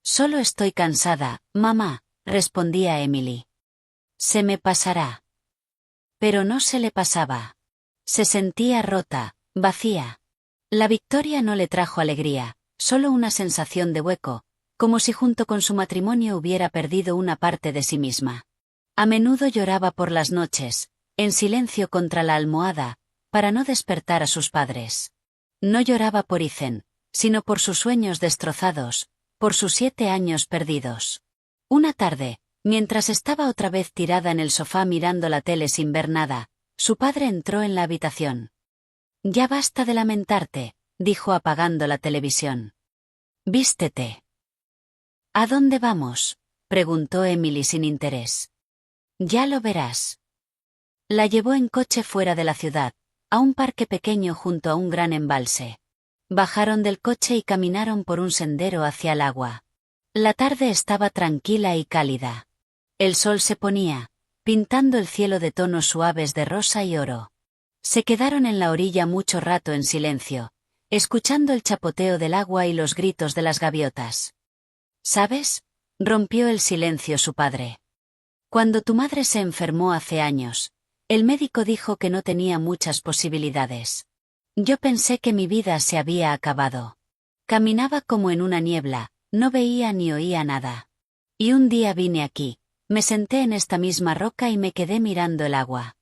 Solo estoy cansada, mamá, respondía Emily. Se me pasará. Pero no se le pasaba. Se sentía rota, vacía. La victoria no le trajo alegría, solo una sensación de hueco, como si junto con su matrimonio hubiera perdido una parte de sí misma. A menudo lloraba por las noches, en silencio contra la almohada, para no despertar a sus padres. No lloraba por Ethan, sino por sus sueños destrozados, por sus 7 años perdidos. Una tarde, mientras estaba otra vez tirada en el sofá mirando la tele sin ver nada, su padre entró en la habitación. Ya basta de lamentarte, dijo apagando la televisión. Vístete. ¿A dónde vamos?, preguntó Emily sin interés. Ya lo verás. La llevó en coche fuera de la ciudad, a un parque pequeño junto a un gran embalse. Bajaron del coche y caminaron por un sendero hacia el agua. La tarde estaba tranquila y cálida. El sol se ponía, pintando el cielo de tonos suaves de rosa y oro. Se quedaron en la orilla mucho rato en silencio, escuchando el chapoteo del agua y los gritos de las gaviotas. ¿Sabes?, rompió el silencio su padre. Cuando tu madre se enfermó hace años, el médico dijo que no tenía muchas posibilidades. Yo pensé que mi vida se había acabado. Caminaba como en una niebla, no veía ni oía nada. Y un día vine aquí, me senté en esta misma roca y me quedé mirando el agua.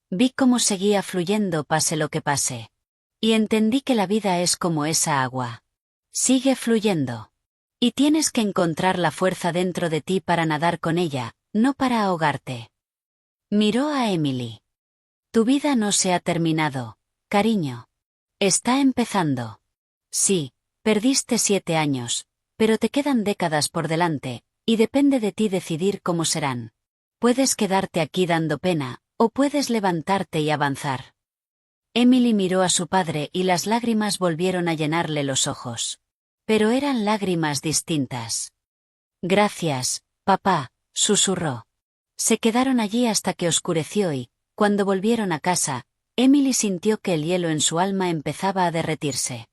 Vi cómo seguía fluyendo pase lo que pase. Y entendí que la vida es como esa agua. Sigue fluyendo. Y tienes que encontrar la fuerza dentro de ti para nadar con ella, no para ahogarte. Miró a Emily. Tu vida no se ha terminado, cariño. Está empezando. Sí, perdiste 7 años, pero te quedan décadas por delante, y depende de ti decidir cómo serán. Puedes quedarte aquí dando pena, o puedes levantarte y avanzar. Emily miró a su padre y las lágrimas volvieron a llenarle los ojos. Pero eran lágrimas distintas. Gracias, papá, susurró. Se quedaron allí hasta que oscureció y, cuando volvieron a casa, Emily sintió que el hielo en su alma empezaba a derretirse.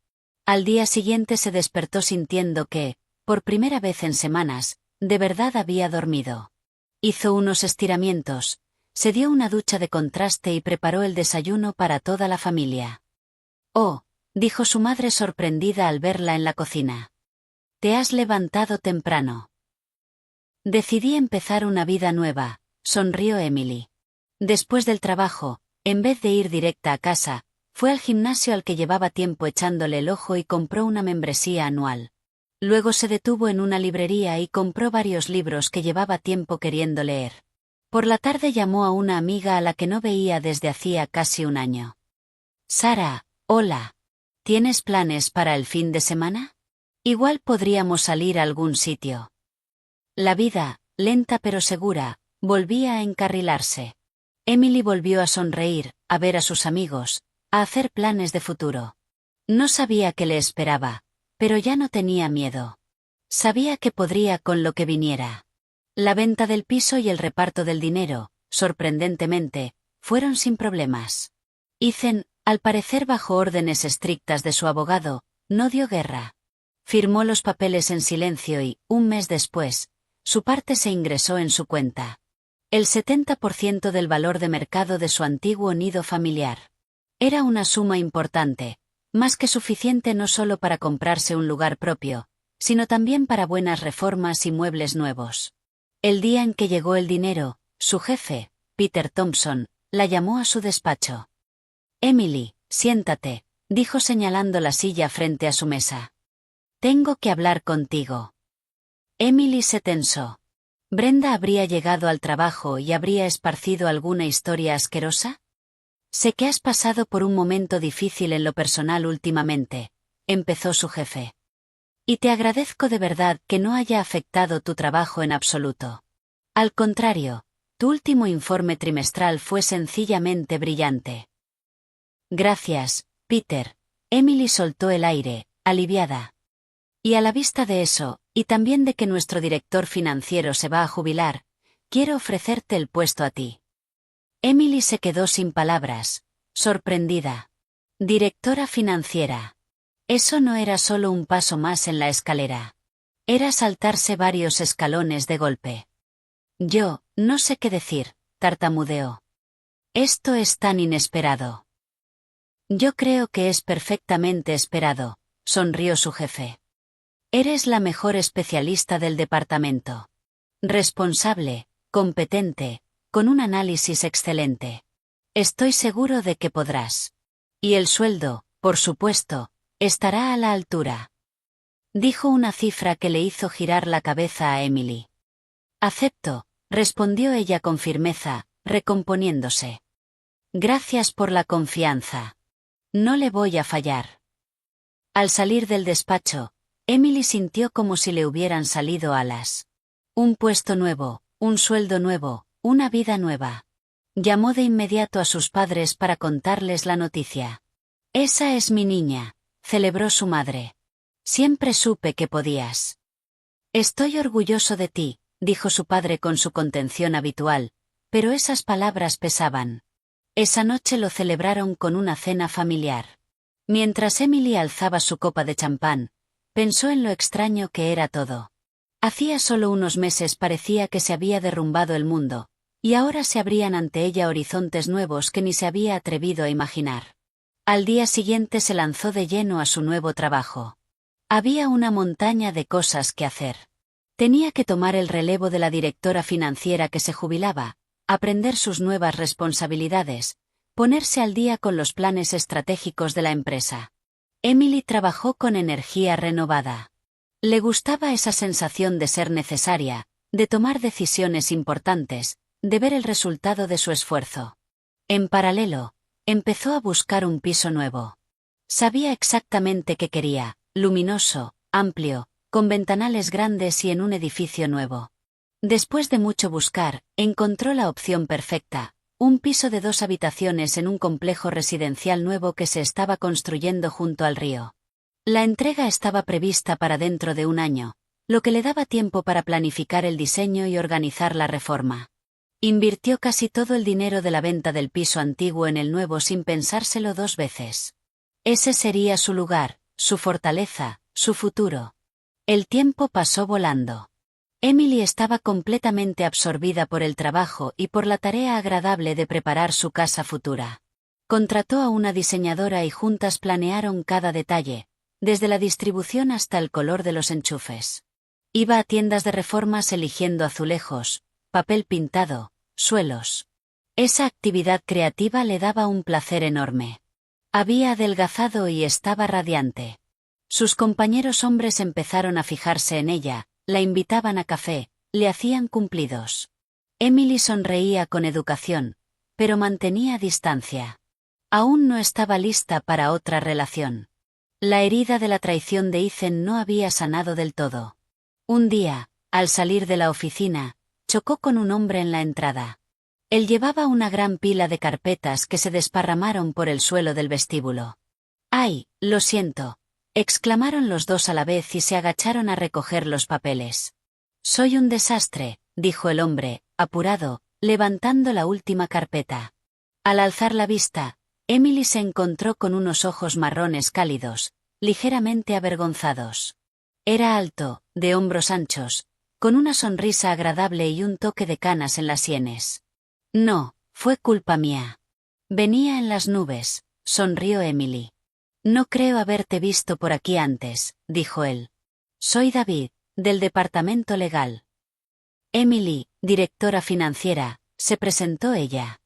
Al día siguiente se despertó sintiendo que, por primera vez en semanas, de verdad había dormido. Hizo unos estiramientos, se dio una ducha de contraste y preparó el desayuno para toda la familia. Oh, dijo su madre sorprendida al verla en la cocina. Te has levantado temprano. Decidí empezar una vida nueva, sonrió Emily. Después del trabajo, en vez de ir directa a casa, fue al gimnasio al que llevaba tiempo echándole el ojo y compró una membresía anual. Luego se detuvo en una librería y compró varios libros que llevaba tiempo queriendo leer. Por la tarde llamó a una amiga a la que no veía desde hacía casi un año. Sara, hola. ¿Tienes planes para el fin de semana? Igual podríamos salir a algún sitio. La vida, lenta pero segura, volvía a encarrilarse. Emily volvió a sonreír, a ver a sus amigos, a hacer planes de futuro. No sabía qué le esperaba, pero ya no tenía miedo. Sabía que podría con lo que viniera. La venta del piso y el reparto del dinero, sorprendentemente, fueron sin problemas. Ethan, al parecer bajo órdenes estrictas de su abogado, no dio guerra. Firmó los papeles en silencio y, un mes después, su parte se ingresó en su cuenta. El 70% del valor de mercado de su antiguo nido familiar. Era una suma importante, más que suficiente no solo para comprarse un lugar propio, sino también para buenas reformas y muebles nuevos. El día en que llegó el dinero, su jefe, Peter Thompson, la llamó a su despacho. Emily, siéntate, dijo señalando la silla frente a su mesa. Tengo que hablar contigo. Emily se tensó. ¿Brenda habría llegado al trabajo y habría esparcido alguna historia asquerosa? Sé que has pasado por un momento difícil en lo personal últimamente, empezó su jefe. Y te agradezco de verdad que no haya afectado tu trabajo en absoluto. Al contrario, tu último informe trimestral fue sencillamente brillante. Gracias, Peter. Emily soltó el aire, aliviada. Y a la vista de eso, y también de que nuestro director financiero se va a jubilar, quiero ofrecerte el puesto a ti. Emily se quedó sin palabras, sorprendida. Directora financiera. Eso no era solo un paso más en la escalera. Era saltarse varios escalones de golpe. Yo, no sé qué decir, tartamudeó. Esto es tan inesperado. Yo creo que es perfectamente esperado, sonrió su jefe. Eres la mejor especialista del departamento. Responsable, competente, con un análisis excelente. Estoy seguro de que podrás. Y el sueldo, por supuesto, estará a la altura. Dijo una cifra que le hizo girar la cabeza a Emily. Acepto, respondió ella con firmeza, recomponiéndose. Gracias por la confianza. No le voy a fallar. Al salir del despacho, Emily sintió como si le hubieran salido alas. Un puesto nuevo, un sueldo nuevo, una vida nueva. Llamó de inmediato a sus padres para contarles la noticia. Esa es mi niña, celebró su madre. Siempre supe que podías. Estoy orgulloso de ti, dijo su padre con su contención habitual, pero esas palabras pesaban. Esa noche lo celebraron con una cena familiar. Mientras Emily alzaba su copa de champán, pensó en lo extraño que era todo. Hacía solo unos meses parecía que se había derrumbado el mundo, y ahora se abrían ante ella horizontes nuevos que ni se había atrevido a imaginar. Al día siguiente se lanzó de lleno a su nuevo trabajo. Había una montaña de cosas que hacer. Tenía que tomar el relevo de la directora financiera que se jubilaba, aprender sus nuevas responsabilidades, ponerse al día con los planes estratégicos de la empresa. Emily trabajó con energía renovada. Le gustaba esa sensación de ser necesaria, de tomar decisiones importantes, de ver el resultado de su esfuerzo. En paralelo, empezó a buscar un piso nuevo. Sabía exactamente qué quería: luminoso, amplio, con ventanales grandes y en un edificio nuevo. Después de mucho buscar, encontró la opción perfecta: un piso de 2 habitaciones en un complejo residencial nuevo que se estaba construyendo junto al río. La entrega estaba prevista para dentro de un año, lo que le daba tiempo para planificar el diseño y organizar la reforma. Invirtió casi todo el dinero de la venta del piso antiguo en el nuevo sin pensárselo 2 veces. Ese sería su lugar, su fortaleza, su futuro. El tiempo pasó volando. Emily estaba completamente absorbida por el trabajo y por la tarea agradable de preparar su casa futura. Contrató a una diseñadora y juntas planearon cada detalle, desde la distribución hasta el color de los enchufes. Iba a tiendas de reformas eligiendo azulejos, papel pintado, suelos. Esa actividad creativa le daba un placer enorme. Había adelgazado y estaba radiante. Sus compañeros hombres empezaron a fijarse en ella, la invitaban a café, le hacían cumplidos. Emily sonreía con educación, pero mantenía distancia. Aún no estaba lista para otra relación. La herida de la traición de Ethan no había sanado del todo. Un día, al salir de la oficina, chocó con un hombre en la entrada. Él llevaba una gran pila de carpetas que se desparramaron por el suelo del vestíbulo. «¡Ay, lo siento!», exclamaron los dos a la vez y se agacharon a recoger los papeles. «Soy un desastre», dijo el hombre, apurado, levantando la última carpeta. Al alzar la vista, Emily se encontró con unos ojos marrones cálidos, ligeramente avergonzados. Era alto, de hombros anchos, con una sonrisa agradable y un toque de canas en las sienes. «No, fue culpa mía. Venía en las nubes», sonrió Emily. «No creo haberte visto por aquí antes», dijo él. «Soy David, del departamento legal». «Emily, directora financiera», se presentó ella.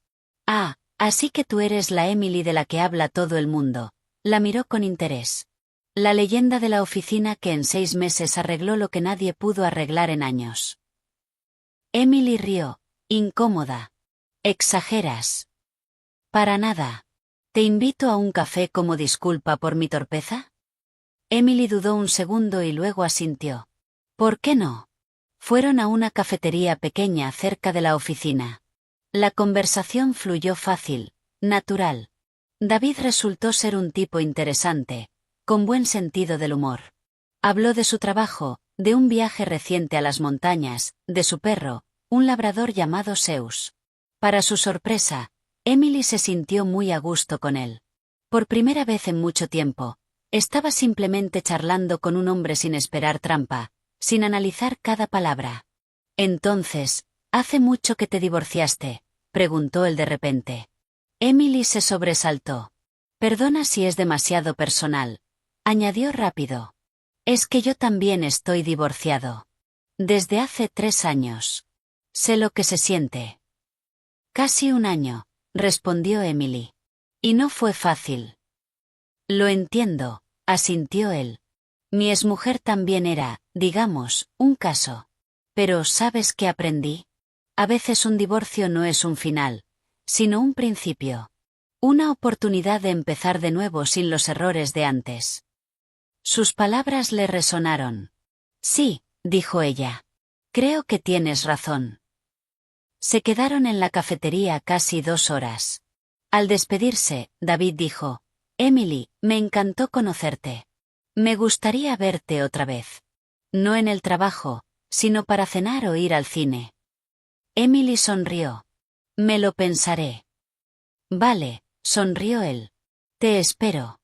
«Ah, así que tú eres la Emily de la que habla todo el mundo», la miró con interés. La leyenda de la oficina que en 6 meses arregló lo que nadie pudo arreglar en años. Emily rió, incómoda. «Exageras». «Para nada. ¿Te invito a un café como disculpa por mi torpeza?». Emily dudó un segundo y luego asintió. «¿Por qué no?». Fueron a una cafetería pequeña cerca de la oficina. La conversación fluyó fácil, natural. David resultó ser un tipo interesante, con buen sentido del humor. Habló de su trabajo, de un viaje reciente a las montañas, de su perro, un labrador llamado Zeus. Para su sorpresa, Emily se sintió muy a gusto con él. Por primera vez en mucho tiempo, estaba simplemente charlando con un hombre sin esperar trampa, sin analizar cada palabra. «Entonces, ¿hace mucho que te divorciaste?», preguntó él de repente. Emily se sobresaltó. «Perdona si es demasiado personal», añadió rápido. «Es que yo también estoy divorciado. Desde hace 3 años. Sé lo que se siente». «Casi 1 año», respondió Emily. «Y no fue fácil». «Lo entiendo», asintió él. «Mi exmujer también era, digamos, un caso. Pero ¿sabes qué aprendí? A veces un divorcio no es un final, sino un principio. Una oportunidad de empezar de nuevo sin los errores de antes». Sus palabras le resonaron. «Sí», dijo ella. «Creo que tienes razón». Se quedaron en la cafetería casi 2 horas. Al despedirse, David dijo: «Emily, me encantó conocerte. Me gustaría verte otra vez. No en el trabajo, sino para cenar o ir al cine». Emily sonrió. «Me lo pensaré». «Vale», sonrió él. «Te espero».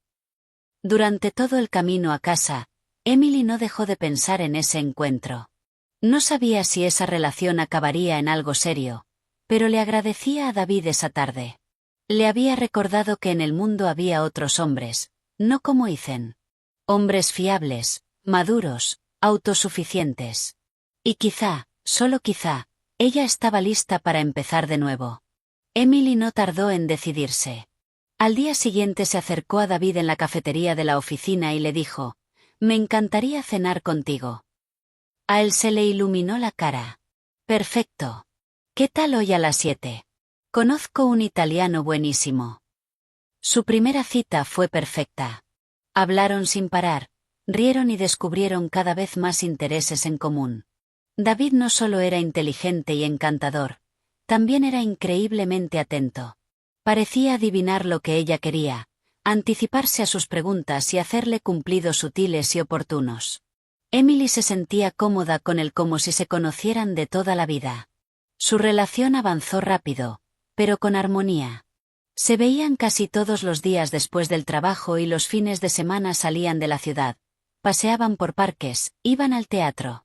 Durante todo el camino a casa, Emily no dejó de pensar en ese encuentro. No sabía si esa relación acabaría en algo serio, pero le agradecía a David esa tarde. Le había recordado que en el mundo había otros hombres, no como Ethan. Hombres fiables, maduros, autosuficientes. Y quizá, solo quizá, ella estaba lista para empezar de nuevo. Emily no tardó en decidirse. Al día siguiente se acercó a David en la cafetería de la oficina y le dijo: «Me encantaría cenar contigo». A él se le iluminó la cara. «Perfecto. ¿Qué tal hoy a las 7? Conozco un italiano buenísimo». Su primera cita fue perfecta. Hablaron sin parar, rieron y descubrieron cada vez más intereses en común. David no solo era inteligente y encantador, también era increíblemente atento. Parecía adivinar lo que ella quería, anticiparse a sus preguntas y hacerle cumplidos sutiles y oportunos. Emily se sentía cómoda con él como si se conocieran de toda la vida. Su relación avanzó rápido, pero con armonía. Se veían casi todos los días después del trabajo y los fines de semana salían de la ciudad, paseaban por parques, iban al teatro.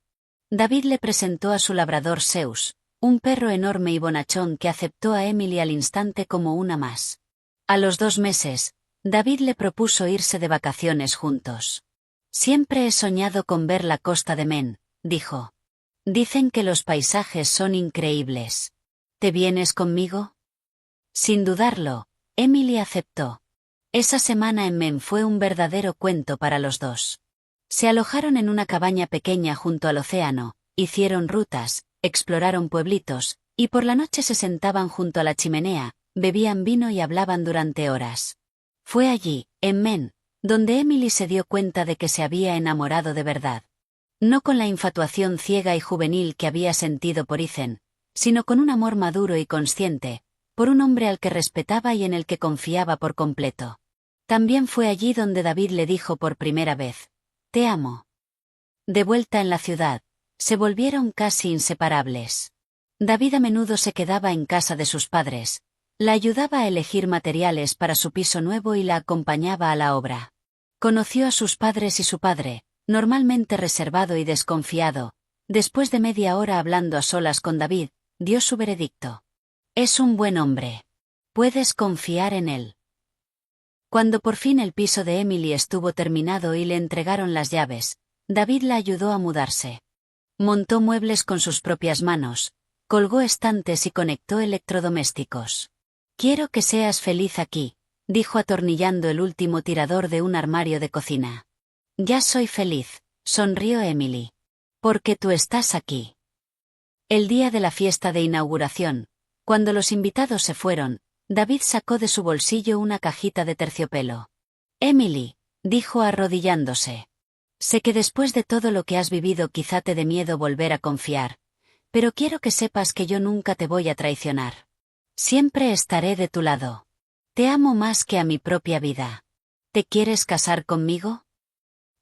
David le presentó a su labrador Zeus, un perro enorme y bonachón que aceptó a Emily al instante como una más. A los 2 meses, David le propuso irse de vacaciones juntos. «Siempre he soñado con ver la costa de Maine», dijo. «Dicen que los paisajes son increíbles. ¿Te vienes conmigo?». Sin dudarlo, Emily aceptó. Esa semana en Maine fue un verdadero cuento para los dos. Se alojaron en una cabaña pequeña junto al océano, hicieron rutas, exploraron pueblitos, y por la noche se sentaban junto a la chimenea, bebían vino y hablaban durante horas. Fue allí, en Maine, donde Emily se dio cuenta de que se había enamorado de verdad. No con la infatuación ciega y juvenil que había sentido por Ethan, sino con un amor maduro y consciente, por un hombre al que respetaba y en el que confiaba por completo. También fue allí donde David le dijo por primera vez: «Te amo». De vuelta en la ciudad, se volvieron casi inseparables. David a menudo se quedaba en casa de sus padres, la ayudaba a elegir materiales para su piso nuevo y la acompañaba a la obra. Conoció a sus padres y su padre, normalmente reservado y desconfiado, después de media hora hablando a solas con David, dio su veredicto: «Es un buen hombre. Puedes confiar en él». Cuando por fin el piso de Emily estuvo terminado y le entregaron las llaves, David la ayudó a mudarse. Montó muebles con sus propias manos, colgó estantes y conectó electrodomésticos. «Quiero que seas feliz aquí», dijo atornillando el último tirador de un armario de cocina. «Ya soy feliz», sonrió Emily. «Porque tú estás aquí». El día de la fiesta de inauguración, cuando los invitados se fueron, David sacó de su bolsillo una cajita de terciopelo. «Emily», dijo arrodillándose. «Sé que después de todo lo que has vivido quizá te dé miedo volver a confiar, pero quiero que sepas que yo nunca te voy a traicionar. Siempre estaré de tu lado. Te amo más que a mi propia vida. ¿Te quieres casar conmigo?».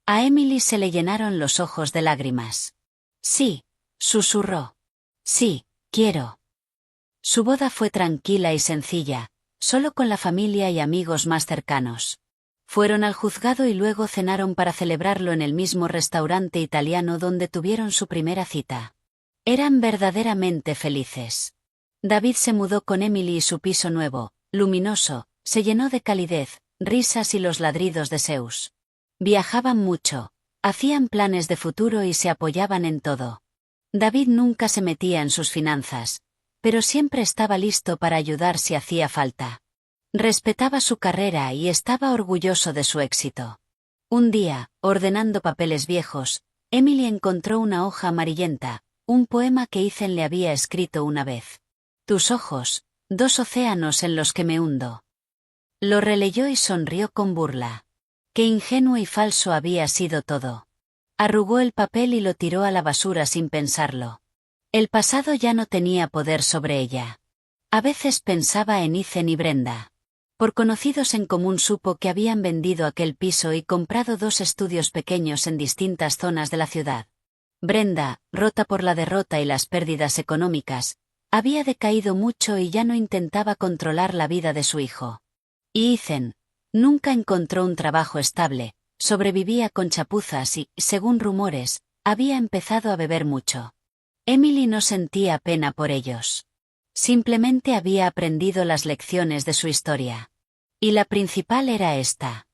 A Emily se le llenaron los ojos de lágrimas. «Sí», susurró. «Sí, quiero». Su boda fue tranquila y sencilla, solo con la familia y amigos más cercanos. Fueron al juzgado y luego cenaron para celebrarlo en el mismo restaurante italiano donde tuvieron su primera cita. Eran verdaderamente felices. David se mudó con Emily y su piso nuevo, luminoso, se llenó de calidez, risas y los ladridos de Zeus. Viajaban mucho, hacían planes de futuro y se apoyaban en todo. David nunca se metía en sus finanzas, pero siempre estaba listo para ayudar si hacía falta. Respetaba su carrera y estaba orgulloso de su éxito. Un día, ordenando papeles viejos, Emily encontró una hoja amarillenta, un poema que Ethan le había escrito una vez. «Tus ojos, 2 océanos en los que me hundo». Lo releyó y sonrió con burla. Qué ingenuo y falso había sido todo. Arrugó el papel y lo tiró a la basura sin pensarlo. El pasado ya no tenía poder sobre ella. A veces pensaba en Ethan y Brenda. Por conocidos en común supo que habían vendido aquel piso y comprado 2 estudios pequeños en distintas zonas de la ciudad. Brenda, rota por la derrota y las pérdidas económicas, había decaído mucho y ya no intentaba controlar la vida de su hijo. Y Ethan nunca encontró un trabajo estable, sobrevivía con chapuzas y, según rumores, había empezado a beber mucho. Emily no sentía pena por ellos. Simplemente había aprendido las lecciones de su historia. Y la principal era esta: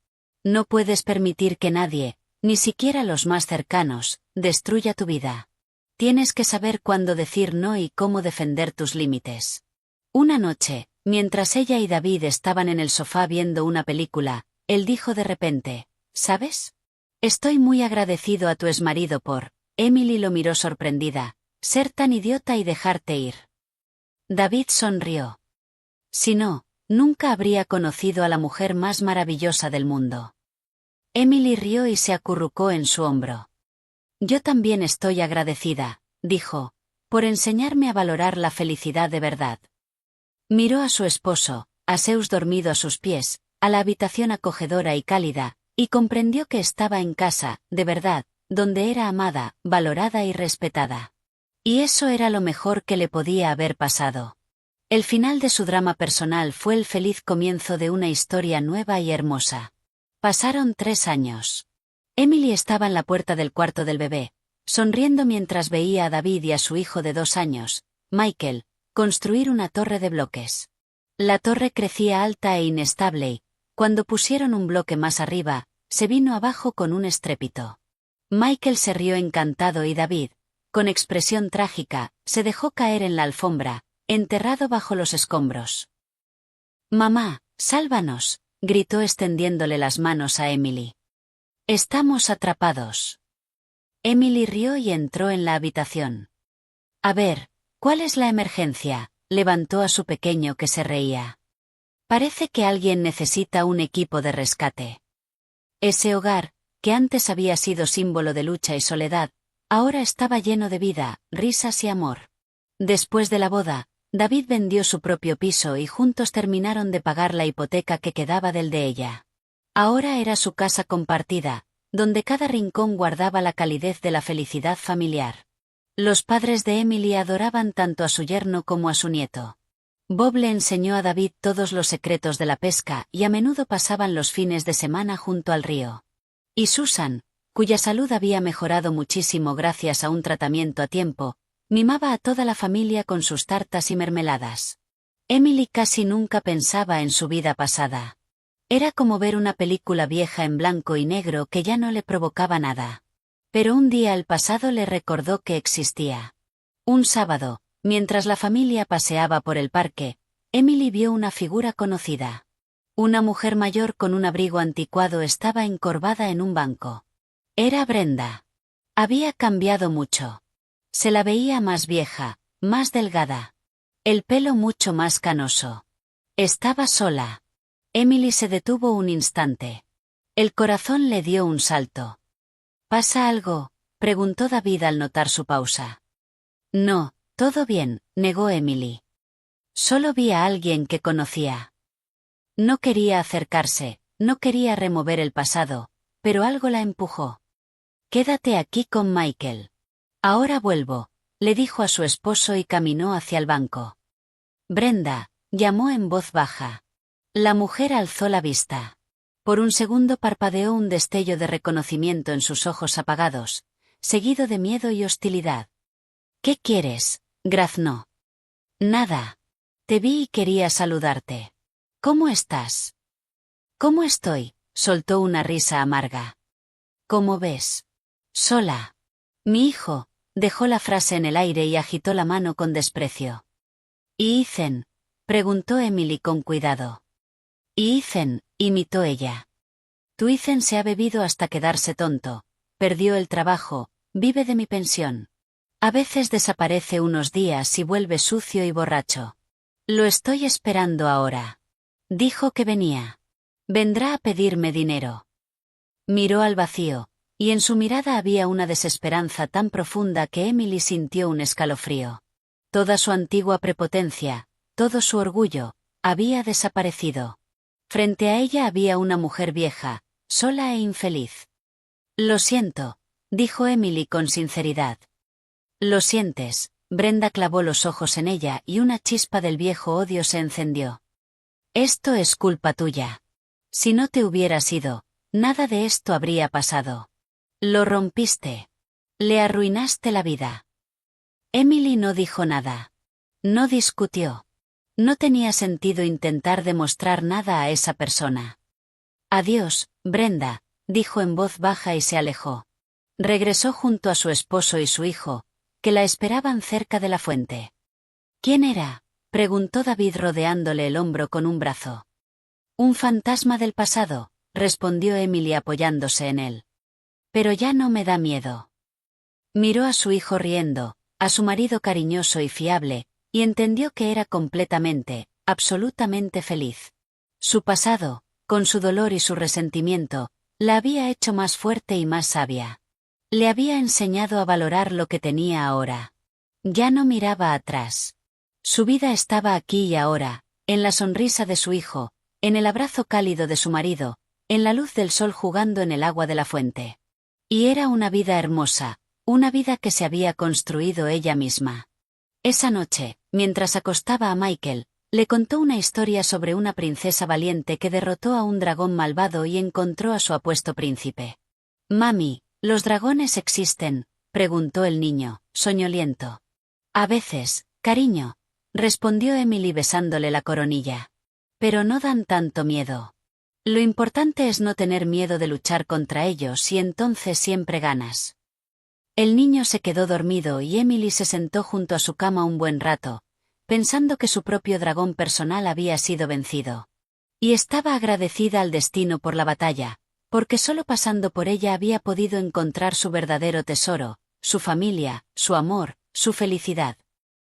no puedes permitir que nadie, ni siquiera los más cercanos, destruya tu vida. Tienes que saber cuándo decir no y cómo defender tus límites. Una noche, Mientras ella y David estaban en el sofá viendo una película, él dijo de repente, ¿sabes? Estoy muy agradecido a tu exmarido por... Emily lo miró sorprendida, ser tan idiota y dejarte ir. David sonrió. Si no, nunca habría conocido a la mujer más maravillosa del mundo. Emily rió y se acurrucó en su hombro. Yo también estoy agradecida, dijo, por enseñarme a valorar la felicidad de verdad. Miró a su esposo, a Zeus dormido a sus pies, a la habitación acogedora y cálida, y comprendió que estaba en casa, de verdad, donde era amada, valorada y respetada. Y eso era lo mejor que le podía haber pasado. El final de su drama personal fue el feliz comienzo de una historia nueva y hermosa. Pasaron 3 años. Emily estaba en la puerta del cuarto del bebé, sonriendo mientras veía a David y a su hijo de 2 años, Michael, construir una torre de bloques. La torre crecía alta e inestable y, cuando pusieron un bloque más arriba, se vino abajo con un estrépito. Michael se rió encantado y David, con expresión trágica, se dejó caer en la alfombra, enterrado bajo los escombros. «Mamá, sálvanos», gritó extendiéndole las manos a Emily. «Estamos atrapados». Emily rió y entró en la habitación. «A ver, ¿cuál es la emergencia?», levantó a su pequeño que se reía. «Parece que alguien necesita un equipo de rescate». Ese hogar, que antes había sido símbolo de lucha y soledad, ahora estaba lleno de vida, risas y amor. Después de la boda, David vendió su propio piso y juntos terminaron de pagar la hipoteca que quedaba del de ella. Ahora era su casa compartida, donde cada rincón guardaba la calidez de la felicidad familiar. Los padres de Emily adoraban tanto a su yerno como a su nieto. Bob le enseñó a David todos los secretos de la pesca y a menudo pasaban los fines de semana junto al río. Y Susan, cuya salud había mejorado muchísimo gracias a un tratamiento a tiempo, mimaba a toda la familia con sus tartas y mermeladas. Emily casi nunca pensaba en su vida pasada. Era como ver una película vieja en blanco y negro que ya no le provocaba nada. Pero un día el pasado le recordó que existía. Un sábado, mientras la familia paseaba por el parque, Emily vio una figura conocida. Una mujer mayor con un abrigo anticuado estaba encorvada en un banco. Era Brenda. Había cambiado mucho. Se la veía más vieja, más delgada. El pelo mucho más canoso. Estaba sola. Emily se detuvo un instante. El corazón le dio un salto. ¿Pasa algo?, preguntó David al notar su pausa. No, todo bien, negó Emily. Solo vi a alguien que conocía. No quería acercarse, no quería remover el pasado, pero algo la empujó. Quédate aquí con Michael. Ahora vuelvo, le dijo a su esposo y caminó hacia el banco. Brenda, llamó en voz baja. La mujer alzó la vista. Por un segundo parpadeó un destello de reconocimiento en sus ojos apagados, seguido de miedo y hostilidad. ¿Qué quieres?, graznó. Nada. Te vi y quería saludarte. ¿Cómo estás? ¿Cómo estoy?, soltó una risa amarga. ¿Cómo ves? Sola. Mi hijo, dejó la frase en el aire y agitó la mano con desprecio. ¿Y Ethan?, preguntó Emily con cuidado. ¿Y Ethan?, imitó ella. Tu Ethan se ha bebido hasta quedarse tonto, perdió el trabajo, vive de mi pensión. A veces desaparece unos días y vuelve sucio y borracho. Lo estoy esperando ahora. Dijo que venía. Vendrá a pedirme dinero. Miró al vacío, y en su mirada había una desesperanza tan profunda que Emily sintió un escalofrío. Toda su antigua prepotencia, todo su orgullo, había desaparecido. Frente a ella había una mujer vieja, sola e infeliz. Lo siento, dijo Emily con sinceridad. Lo sientes, Brenda clavó los ojos en ella y una chispa del viejo odio se encendió. Esto es culpa tuya. Si no te hubieras ido, nada de esto habría pasado. Lo rompiste. Le arruinaste la vida. Emily no dijo nada. No discutió. No tenía sentido intentar demostrar nada a esa persona. Adiós, Brenda, dijo en voz baja y se alejó. Regresó junto a su esposo y su hijo, que la esperaban cerca de la fuente. ¿Quién era?, preguntó David rodeándole el hombro con un brazo. Un fantasma del pasado, respondió Emily apoyándose en él. Pero ya no me da miedo. Miró a su hijo riendo, a su marido cariñoso y fiable, y entendió que era completamente, absolutamente feliz. Su pasado, con su dolor y su resentimiento, la había hecho más fuerte y más sabia. Le había enseñado a valorar lo que tenía ahora. Ya no miraba atrás. Su vida estaba aquí y ahora, en la sonrisa de su hijo, en el abrazo cálido de su marido, en la luz del sol jugando en el agua de la fuente. Y era una vida hermosa, una vida que se había construido ella misma. Esa noche, mientras acostaba a Michael, le contó una historia sobre una princesa valiente que derrotó a un dragón malvado y encontró a su apuesto príncipe. «Mami, ¿los dragones existen?», preguntó el niño, soñoliento. «A veces, cariño», respondió Emily besándole la coronilla. «Pero no dan tanto miedo. Lo importante es no tener miedo de luchar contra ellos y entonces siempre ganas». El niño se quedó dormido y Emily se sentó junto a su cama un buen rato, pensando que su propio dragón personal había sido vencido. Y estaba agradecida al destino por la batalla, porque solo pasando por ella había podido encontrar su verdadero tesoro, su familia, su amor, su felicidad.